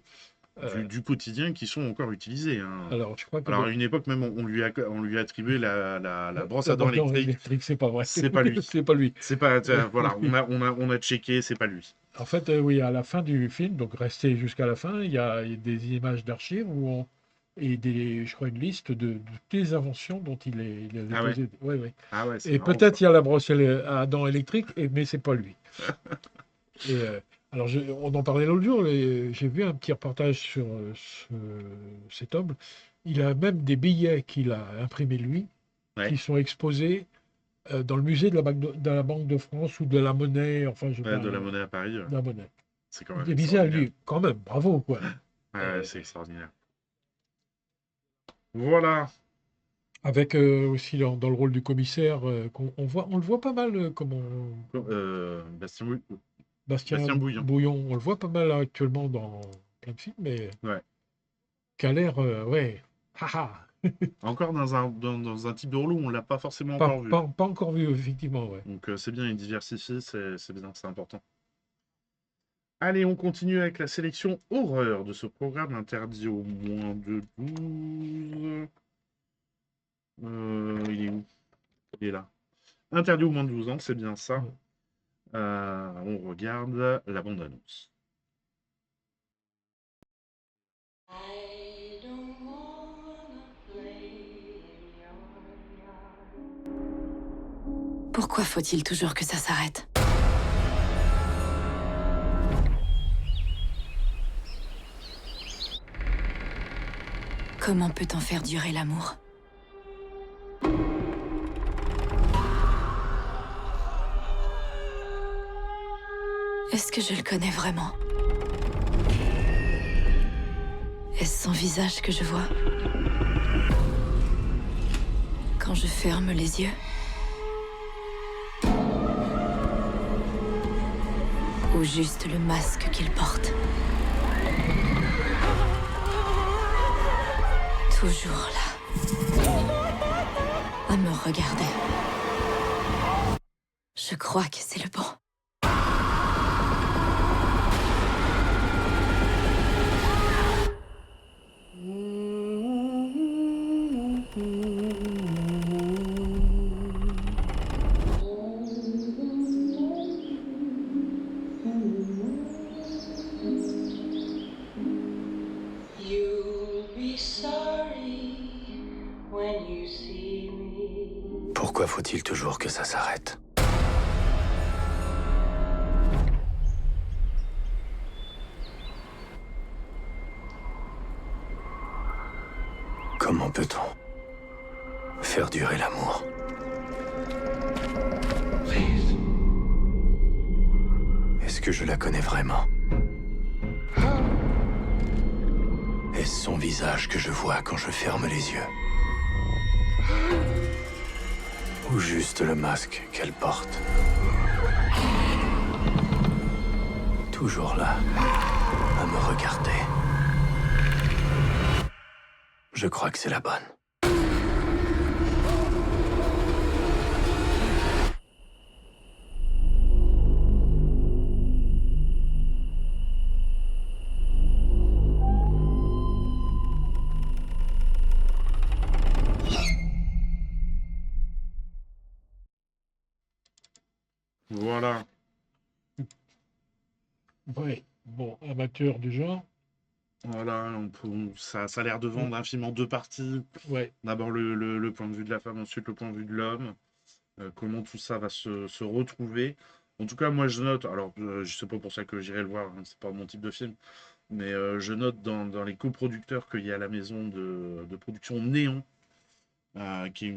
Du quotidien qui sont encore utilisées. Hein. Alors, je crois que. Alors, à une époque, même, on lui a attribué la brosse à dents La brosse électrique. c'est pas vrai. C'est pas lui. C'est pas lui. C'est pas. Voilà, on a checké, c'est pas lui. En fait, oui, à la fin du film, donc restez jusqu'à la fin, il y a des images d'archives et je crois une liste de toutes les inventions dont il a Ah ouais. posé. Ouais, ouais. Ah ouais, c'est Et marrant, peut-être ça. il y a la brosse à dents électrique, mais c'est pas lui. Et, alors, on en parlait l'autre jour, j'ai vu un petit reportage sur cet homme. Il a même des billets qu'il a imprimés lui, qui sont exposés dans le musée de la Banque de France ou de la Monnaie, enfin je Ouais, parle, de la Monnaie à Paris. de la Monnaie. C'est quand même Des billets à extraordinaire. lui, quand même, bravo quoi. Ouais, c'est extraordinaire. Voilà. Avec aussi dans le rôle du commissaire, on le voit pas mal comment Bastien Bouillon. on le voit pas mal actuellement dans plein de films, mais Ouais. qui a l'air, ouais, haha. Encore dans un type de rôle où on l'a pas forcément Pas, encore vu. pas encore vu, effectivement, ouais. Donc c'est bien, il diversifie, c'est bien, c'est important. Allez, on continue avec la sélection horreur de ce programme interdit au moins de 12. Il est où? Il est là. Interdit au moins de 12 ans, c'est bien ça. On regarde la bande-annonce. Pourquoi faut-il toujours que ça s'arrête? Comment peut-on faire durer l'amour? Est-ce que je le connais vraiment? Est-ce son visage que je vois? Quand je ferme les yeux? Ou ou juste le masque qu'il porte? Toujours là, à me regarder. Je crois que c'est le bon. Pourquoi faut-il toujours que ça s'arrête? Comment peut-on faire durer l'amour? Est-ce que je la connais vraiment? Est-ce son visage que je vois quand je ferme les yeux? Ou juste le masque qu'elle porte? Toujours là, à me regarder. Je crois que c'est la bonne. Voilà. Ouais, bon, amateur du genre. Voilà, ça a l'air de vendre un film en deux parties. Ouais. D'abord le point de vue de la femme, ensuite le point de vue de l'homme. Comment tout ça va se retrouver. En tout cas, moi je note, alors je sais pas pour ça que j'irai le voir, hein, c'est pas mon type de film, mais je note dans les coproducteurs qu'il y a la maison de production Néon, qui est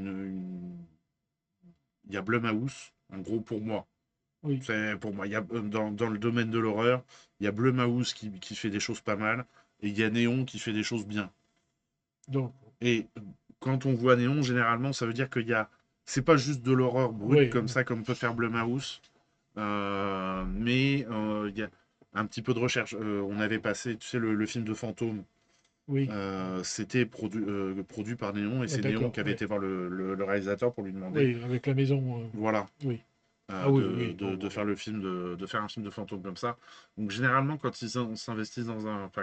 il y a Blumhouse, en gros pour moi. Oui. C'est pour moi. Il y a, dans le domaine de l'horreur, il y a Blumhouse qui fait des choses pas mal, et il y a Néon qui fait des choses bien. Donc. Et quand on voit Néon, généralement, ça veut dire qu'il y a... C'est pas juste de l'horreur brute comme ça, comme peut faire Blumhouse, mais il y a un petit peu de recherche. On avait passé, tu sais, le film de Fantôme. Oui. C'était produit par Néon, et c'est Néon qui avait été voir le réalisateur pour lui demander. Oui, avec la maison. Voilà. Oui. De faire le film de faire un film de fantôme comme ça. Donc généralement quand ils s'investissent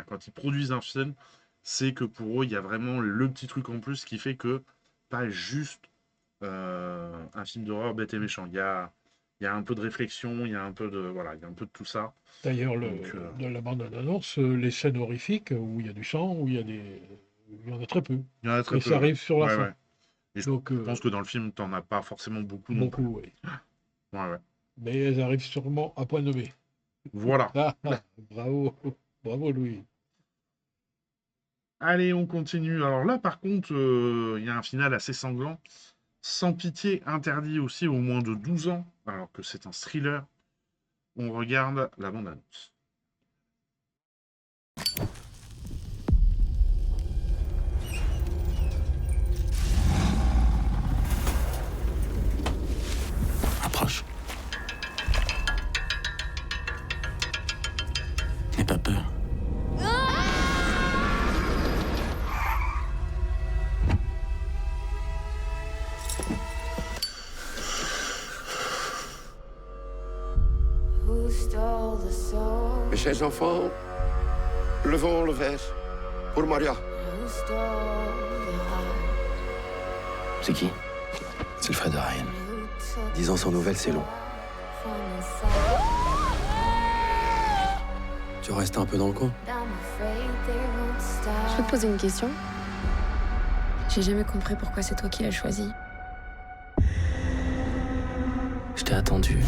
quand ils produisent un film, c'est que pour eux il y a vraiment le petit truc en plus qui fait que pas juste un film d'horreur bête et méchant. Il y a un peu de réflexion, il y a un peu de tout ça. D'ailleurs, dans la bande-annonce, les scènes horrifiques où il y a du sang, où il y en a très peu. Il y en a très peu. Ça arrive sur la fin. Ouais. Et je pense que dans le film, t'en as pas forcément beaucoup. Beaucoup, oui. Ouais. Mais elles arrivent sûrement à point nommé. Voilà. Bravo Louis. Allez, on continue. Alors là, par contre, il y a un final assez sanglant. Sans pitié, interdit aussi au moins de 12 ans, alors que c'est un thriller. On regarde la bande-annonce. Approche. N'aie pas peur. Mes chers enfants, levons le verre pour Maria. C'est qui? C'est le frère de Ryan. 10 ans sans nouvelles, c'est long. Tu restes un peu dans le coin? Je peux te poser une question? J'ai jamais compris pourquoi c'est toi qui l'as choisi. Je t'ai attendu.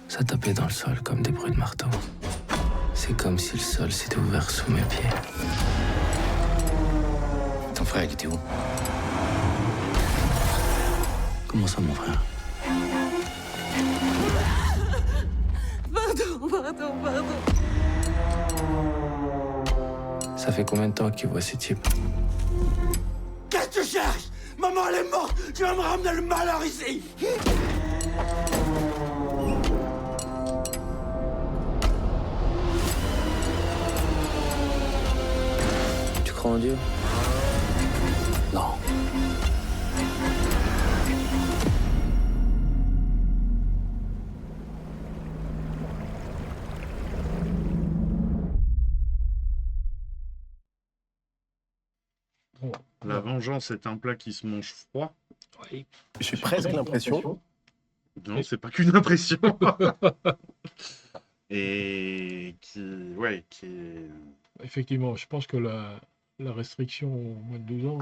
Ça tapait dans le sol comme des bruits de marteau. C'est comme si le sol s'était ouvert sous mes pieds. Ton frère, il était où? Comment ça, mon frère? Pardon. Ça fait combien de temps que tu vois ces types? Qu'est-ce que tu cherches? Maman, elle est morte. Tu vas me ramener le malheur ici. crois en Dieu? Non. La vengeance est un plat qui se mange froid. Oui. J'ai presque l'impression. Non, c'est pas qu'une impression. Et qui est... Effectivement, je pense que la restriction au moins de 12 ans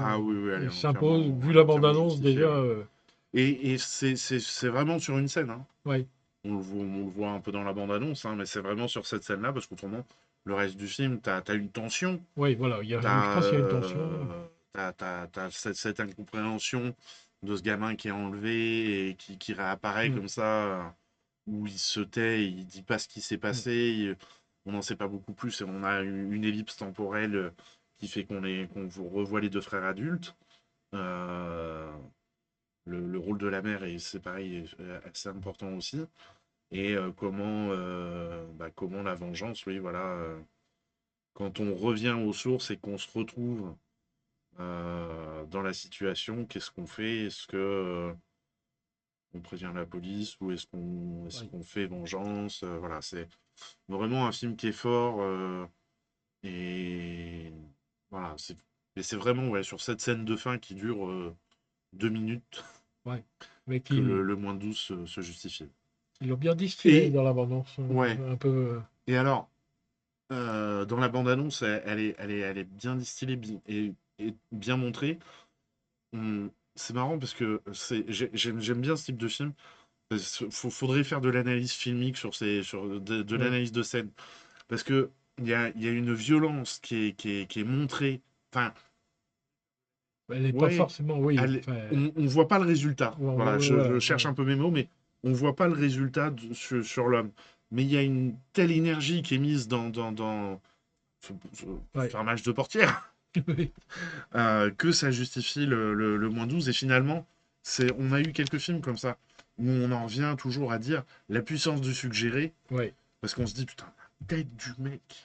elle est s'impose, entièrement- vu la bande-annonce justifiée, déjà. ouais. Et c'est vraiment sur une scène. Hein. Ouais. On le voit un peu dans la bande-annonce, hein, mais c'est vraiment sur cette scène-là, parce qu'autrement, le reste du film, t'as une tension. Oui, voilà, je pense qu'il y a une tension. T'as cette incompréhension de ce gamin qui est enlevé et qui réapparaît comme ça, où il se tait, il dit pas ce qui s'est passé, on n'en sait pas beaucoup plus, et on a une ellipse temporelle qui fait qu'on revoit les deux frères adultes. Le rôle de la mère, c'est pareil, est assez important aussi. Et comment la vengeance, oui, voilà. Quand on revient aux sources et qu'on se retrouve dans la situation, qu'est-ce qu'on fait? Est-ce que on prévient la police ou est-ce qu'on fait vengeance? Voilà, c'est vraiment un film qui est fort. Et voilà, c'est vraiment sur cette scène de fin qui dure 2 minutes Mais que le moins 12 se justifie. Ils l'ont bien distillé Et- dans la bande-annonce. Un peu. Et alors, dans la bande-annonce, elle est bien distillée et bien montrée. C'est marrant parce que j'aime bien ce type de film. Faudrait faire de l'analyse filmique de l'analyse de scène. Parce que il y a une violence qui est montrée. Enfin, Elle n'est pas forcément, oui. on voit pas le résultat. Voilà, je cherche un peu mes mots, mais on voit pas le résultat sur l'homme. Mais il y a une telle énergie qui est mise dans faire match de portière que ça justifie le moins 12. Et finalement, on a eu quelques films comme ça où on en revient toujours à dire la puissance du suggéré. Parce qu'on se dit, putain, la tête du mec.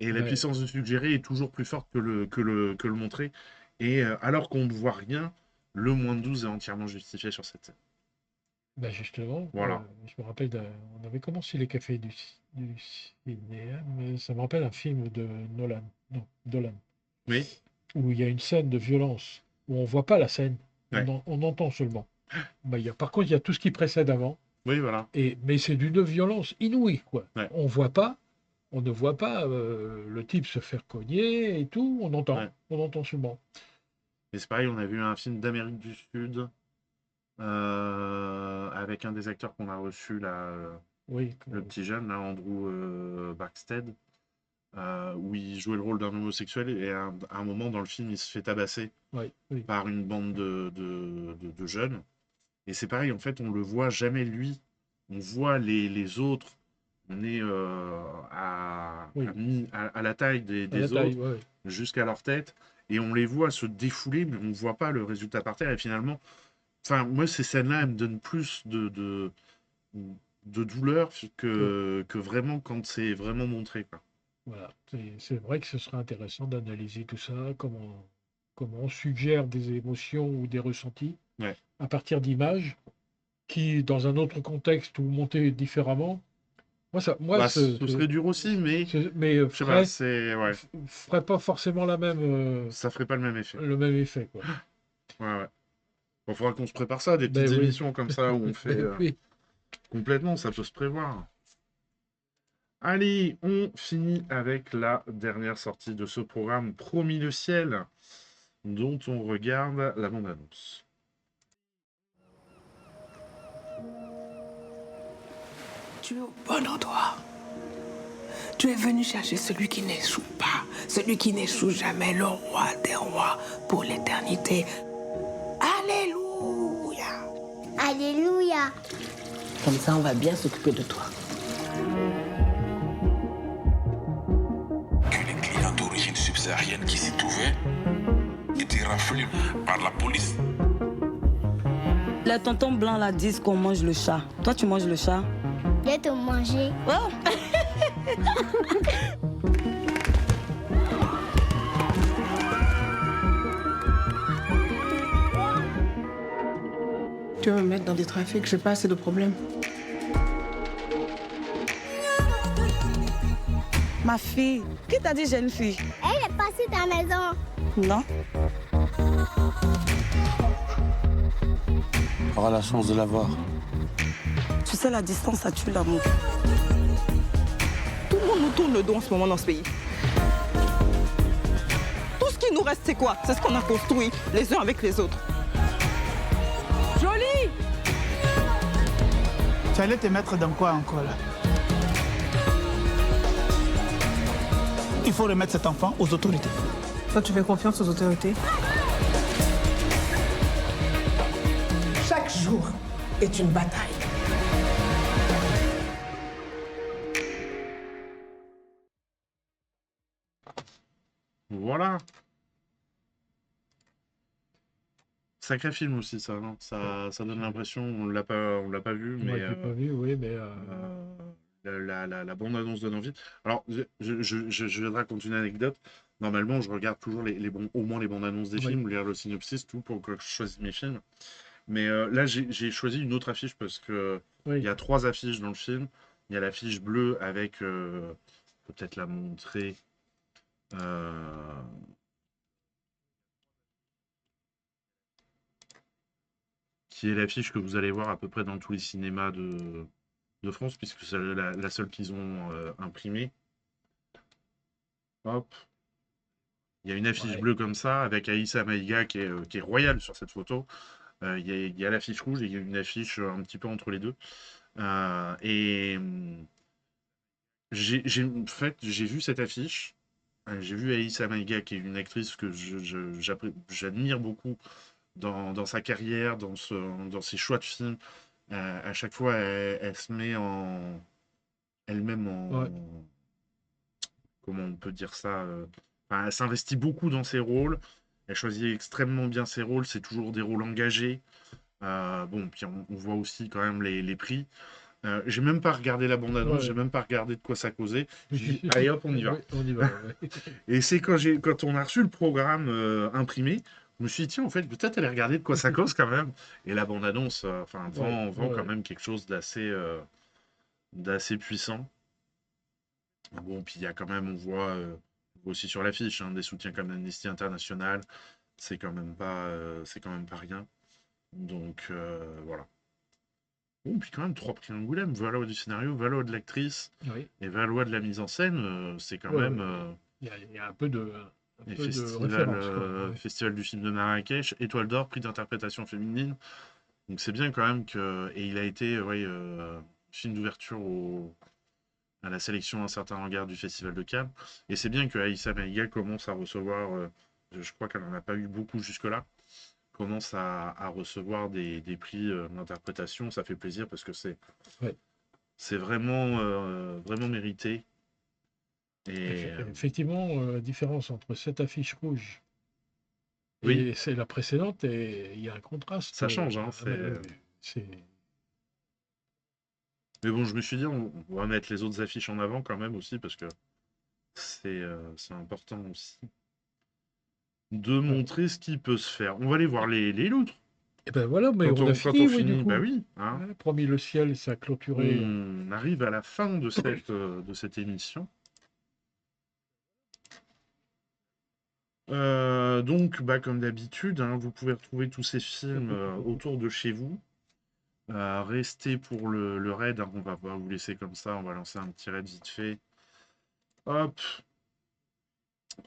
Et la puissance du suggéré est toujours plus forte que le montré. Et alors qu'on ne voit rien, le moins de 12 est entièrement justifié sur cette scène. Ben justement, Voilà. je me rappelle, on avait commencé les cafés du cinéma, mais ça me rappelle un film de Dolan. Oui. Où il y a une scène de violence, où on ne voit pas la scène, Ouais. on entend seulement. Par contre, il y a tout ce qui précède avant. Oui, voilà. Mais c'est d'une violence inouïe, quoi. Ouais. On ne voit pas le type se faire cogner et tout, on entend seulement. Et c'est pareil, on a vu un film d'Amérique du Sud avec un des acteurs qu'on a reçu là, le petit jeune, là, Andrew Barksted, où il jouait le rôle d'un homosexuel et à un moment dans le film, il se fait tabasser par une bande de jeunes. Et c'est pareil, en fait, on le voit jamais lui, on voit les autres. On est à la taille des autres, jusqu'à leur tête, et on les voit se défouler, mais on ne voit pas le résultat par terre. Et finalement, moi, ces scènes-là, elles me donnent plus de douleur que vraiment quand c'est vraiment montré, quoi. Voilà, c'est vrai que ce serait intéressant d'analyser tout ça, comment on suggère des émotions ou des ressentis à partir d'images qui, dans un autre contexte ou montées différemment, ce serait dur aussi, mais je sais pas, ferait pas forcément la même. Ça ferait pas le même effet. Le même effet, quoi. Ouais. Bon, faudra qu'on se prépare ça, des petites émissions comme ça où on fait complètement, ça peut se prévoir. Allez, on finit avec la dernière sortie de ce programme, Promis le ciel, dont on regarde la bande-annonce. Tu es au bon endroit. Tu es venu chercher celui qui n'échoue pas, celui qui n'échoue jamais, le roi des rois pour l'éternité. Alléluia. Alléluia. Comme ça, on va bien s'occuper de toi. Que les clients d'origine subsaharienne qui s'y trouvaient étaient raflés par la police. Les tontons blancs là disent qu'on mange le chat. Toi, tu manges le chat? Je vais te manger. Oh. Tu veux me mettre dans des trafics, j'ai pas assez de problèmes. Ma fille, qui t'a dit jeune fille? Elle est passée dans la maison. Non. Tu auras la chance de la voir. Tu sais, la distance, ça tue l'amour. Tout le monde nous tourne le dos en ce moment dans ce pays. Tout ce qui nous reste, c'est quoi? C'est ce qu'on a construit, les uns avec les autres. Jolie! Tu allais te mettre dans quoi encore là? Il faut remettre cet enfant aux autorités. Toi, tu fais confiance aux autorités? Chaque jour est une bataille. Voilà. Sacré film aussi, ça, non ça donne l'impression, on l'a pas vu, On mais l'a pas vu, oui, mais la bande-annonce donne envie. Alors, je viendrai raconter une anecdote. Normalement, je regarde toujours au moins les bandes-annonces des Oui. films, lire le synopsis, tout, pour que je choisisse mes films. Mais là, j'ai choisi une autre affiche parce que il y a 3 affiches dans le film. Il y a l'affiche bleue avec, peut-être la montrer, qui est l'affiche que vous allez voir à peu près dans tous les cinémas de France, puisque c'est la seule qu'ils ont imprimée. Hop. Il y a une affiche bleue comme ça, avec Aïssa Maïga qui est royale sur cette photo. Il y a l'affiche rouge et il y a une affiche un petit peu entre les deux. En fait, j'ai vu cette affiche. J'ai vu Aïssa Maïga, qui est une actrice que j'admire beaucoup dans sa carrière, dans ses choix de films. À chaque fois, elle se met elle-même en... Comment on peut dire ça elle s'investit beaucoup dans ses rôles. Elle choisit extrêmement bien ses rôles. C'est toujours des rôles engagés. Puis on voit aussi quand même les prix. J'ai même pas regardé la bande-annonce, j'ai même pas regardé de quoi ça causait. J'ai dit, allez hop, on y va. Oui, on y va. Et c'est quand on a reçu le programme imprimé, je me suis dit, tiens, en fait, peut-être aller regarder de quoi ça cause quand même. Et la bande-annonce vend quand même quelque chose d'assez puissant. Bon, puis il y a quand même, on voit aussi sur l'affiche, des soutiens comme Amnesty International. C'est quand même pas rien. Donc, voilà. Bon, puis quand même 3 prix Angoulême, Valois du scénario, Valois de l'actrice et Valois de la mise en scène, c'est quand même... Il y a un peu de... Festival du film de Marrakech, Étoile d'Or, prix d'interprétation féminine. Donc c'est bien quand même que... Et il a été film d'ouverture à la sélection Un certain regard du Festival de Cannes. Et c'est bien que Aïssa Maïga commence à recevoir, je crois qu'elle n'en a pas eu beaucoup jusque-là, commence à recevoir des prix d'interprétation. Ça fait plaisir parce que c'est vraiment mérité. Et, effectivement, la différence entre cette affiche rouge et c'est la précédente, et il y a un contraste. Ça change, Mais bon, je me suis dit, on va mettre les autres affiches en avant quand même aussi, parce que c'est important aussi de montrer ce qui peut se faire. On va aller voir les loutres. Et ben voilà, mais on a fini, oui, du coup. Bah oui. Promis le ciel, ça a clôturé. On arrive à la fin de cette émission. Donc, comme d'habitude, vous pouvez retrouver tous ces films autour de chez vous. Restez pour le raid, on va pas vous laisser comme ça, on va lancer un petit raid vite fait. Hop.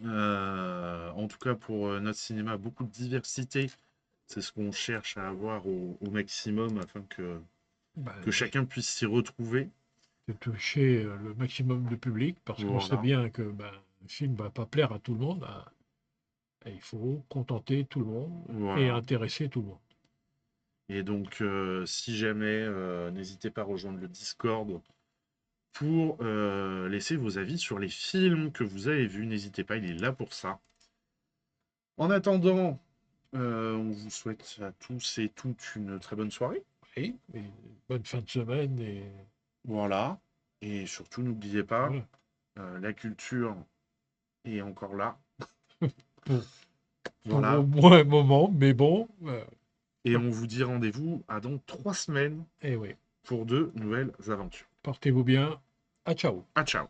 En tout cas, pour notre cinéma, beaucoup de diversité. C'est ce qu'on cherche à avoir au maximum afin que chacun puisse s'y retrouver. De toucher le maximum de public, parce qu'on sait bien que le film ne va pas plaire à tout le monde. Et il faut contenter tout le monde et intéresser tout le monde. Et donc, si jamais, n'hésitez pas à rejoindre le Discord pour laisser vos avis sur les films que vous avez vus. N'hésitez pas, il est là pour ça. En attendant, on vous souhaite à tous et toutes une très bonne soirée. Oui, et une bonne fin de semaine. Et... Voilà. Et surtout, n'oubliez pas, la culture est encore là. Pour au moins un moment, mais bon... Et on vous dit rendez-vous à dans 3 semaines Eh oui. pour de nouvelles aventures. Portez-vous bien. À ciao. À ciao.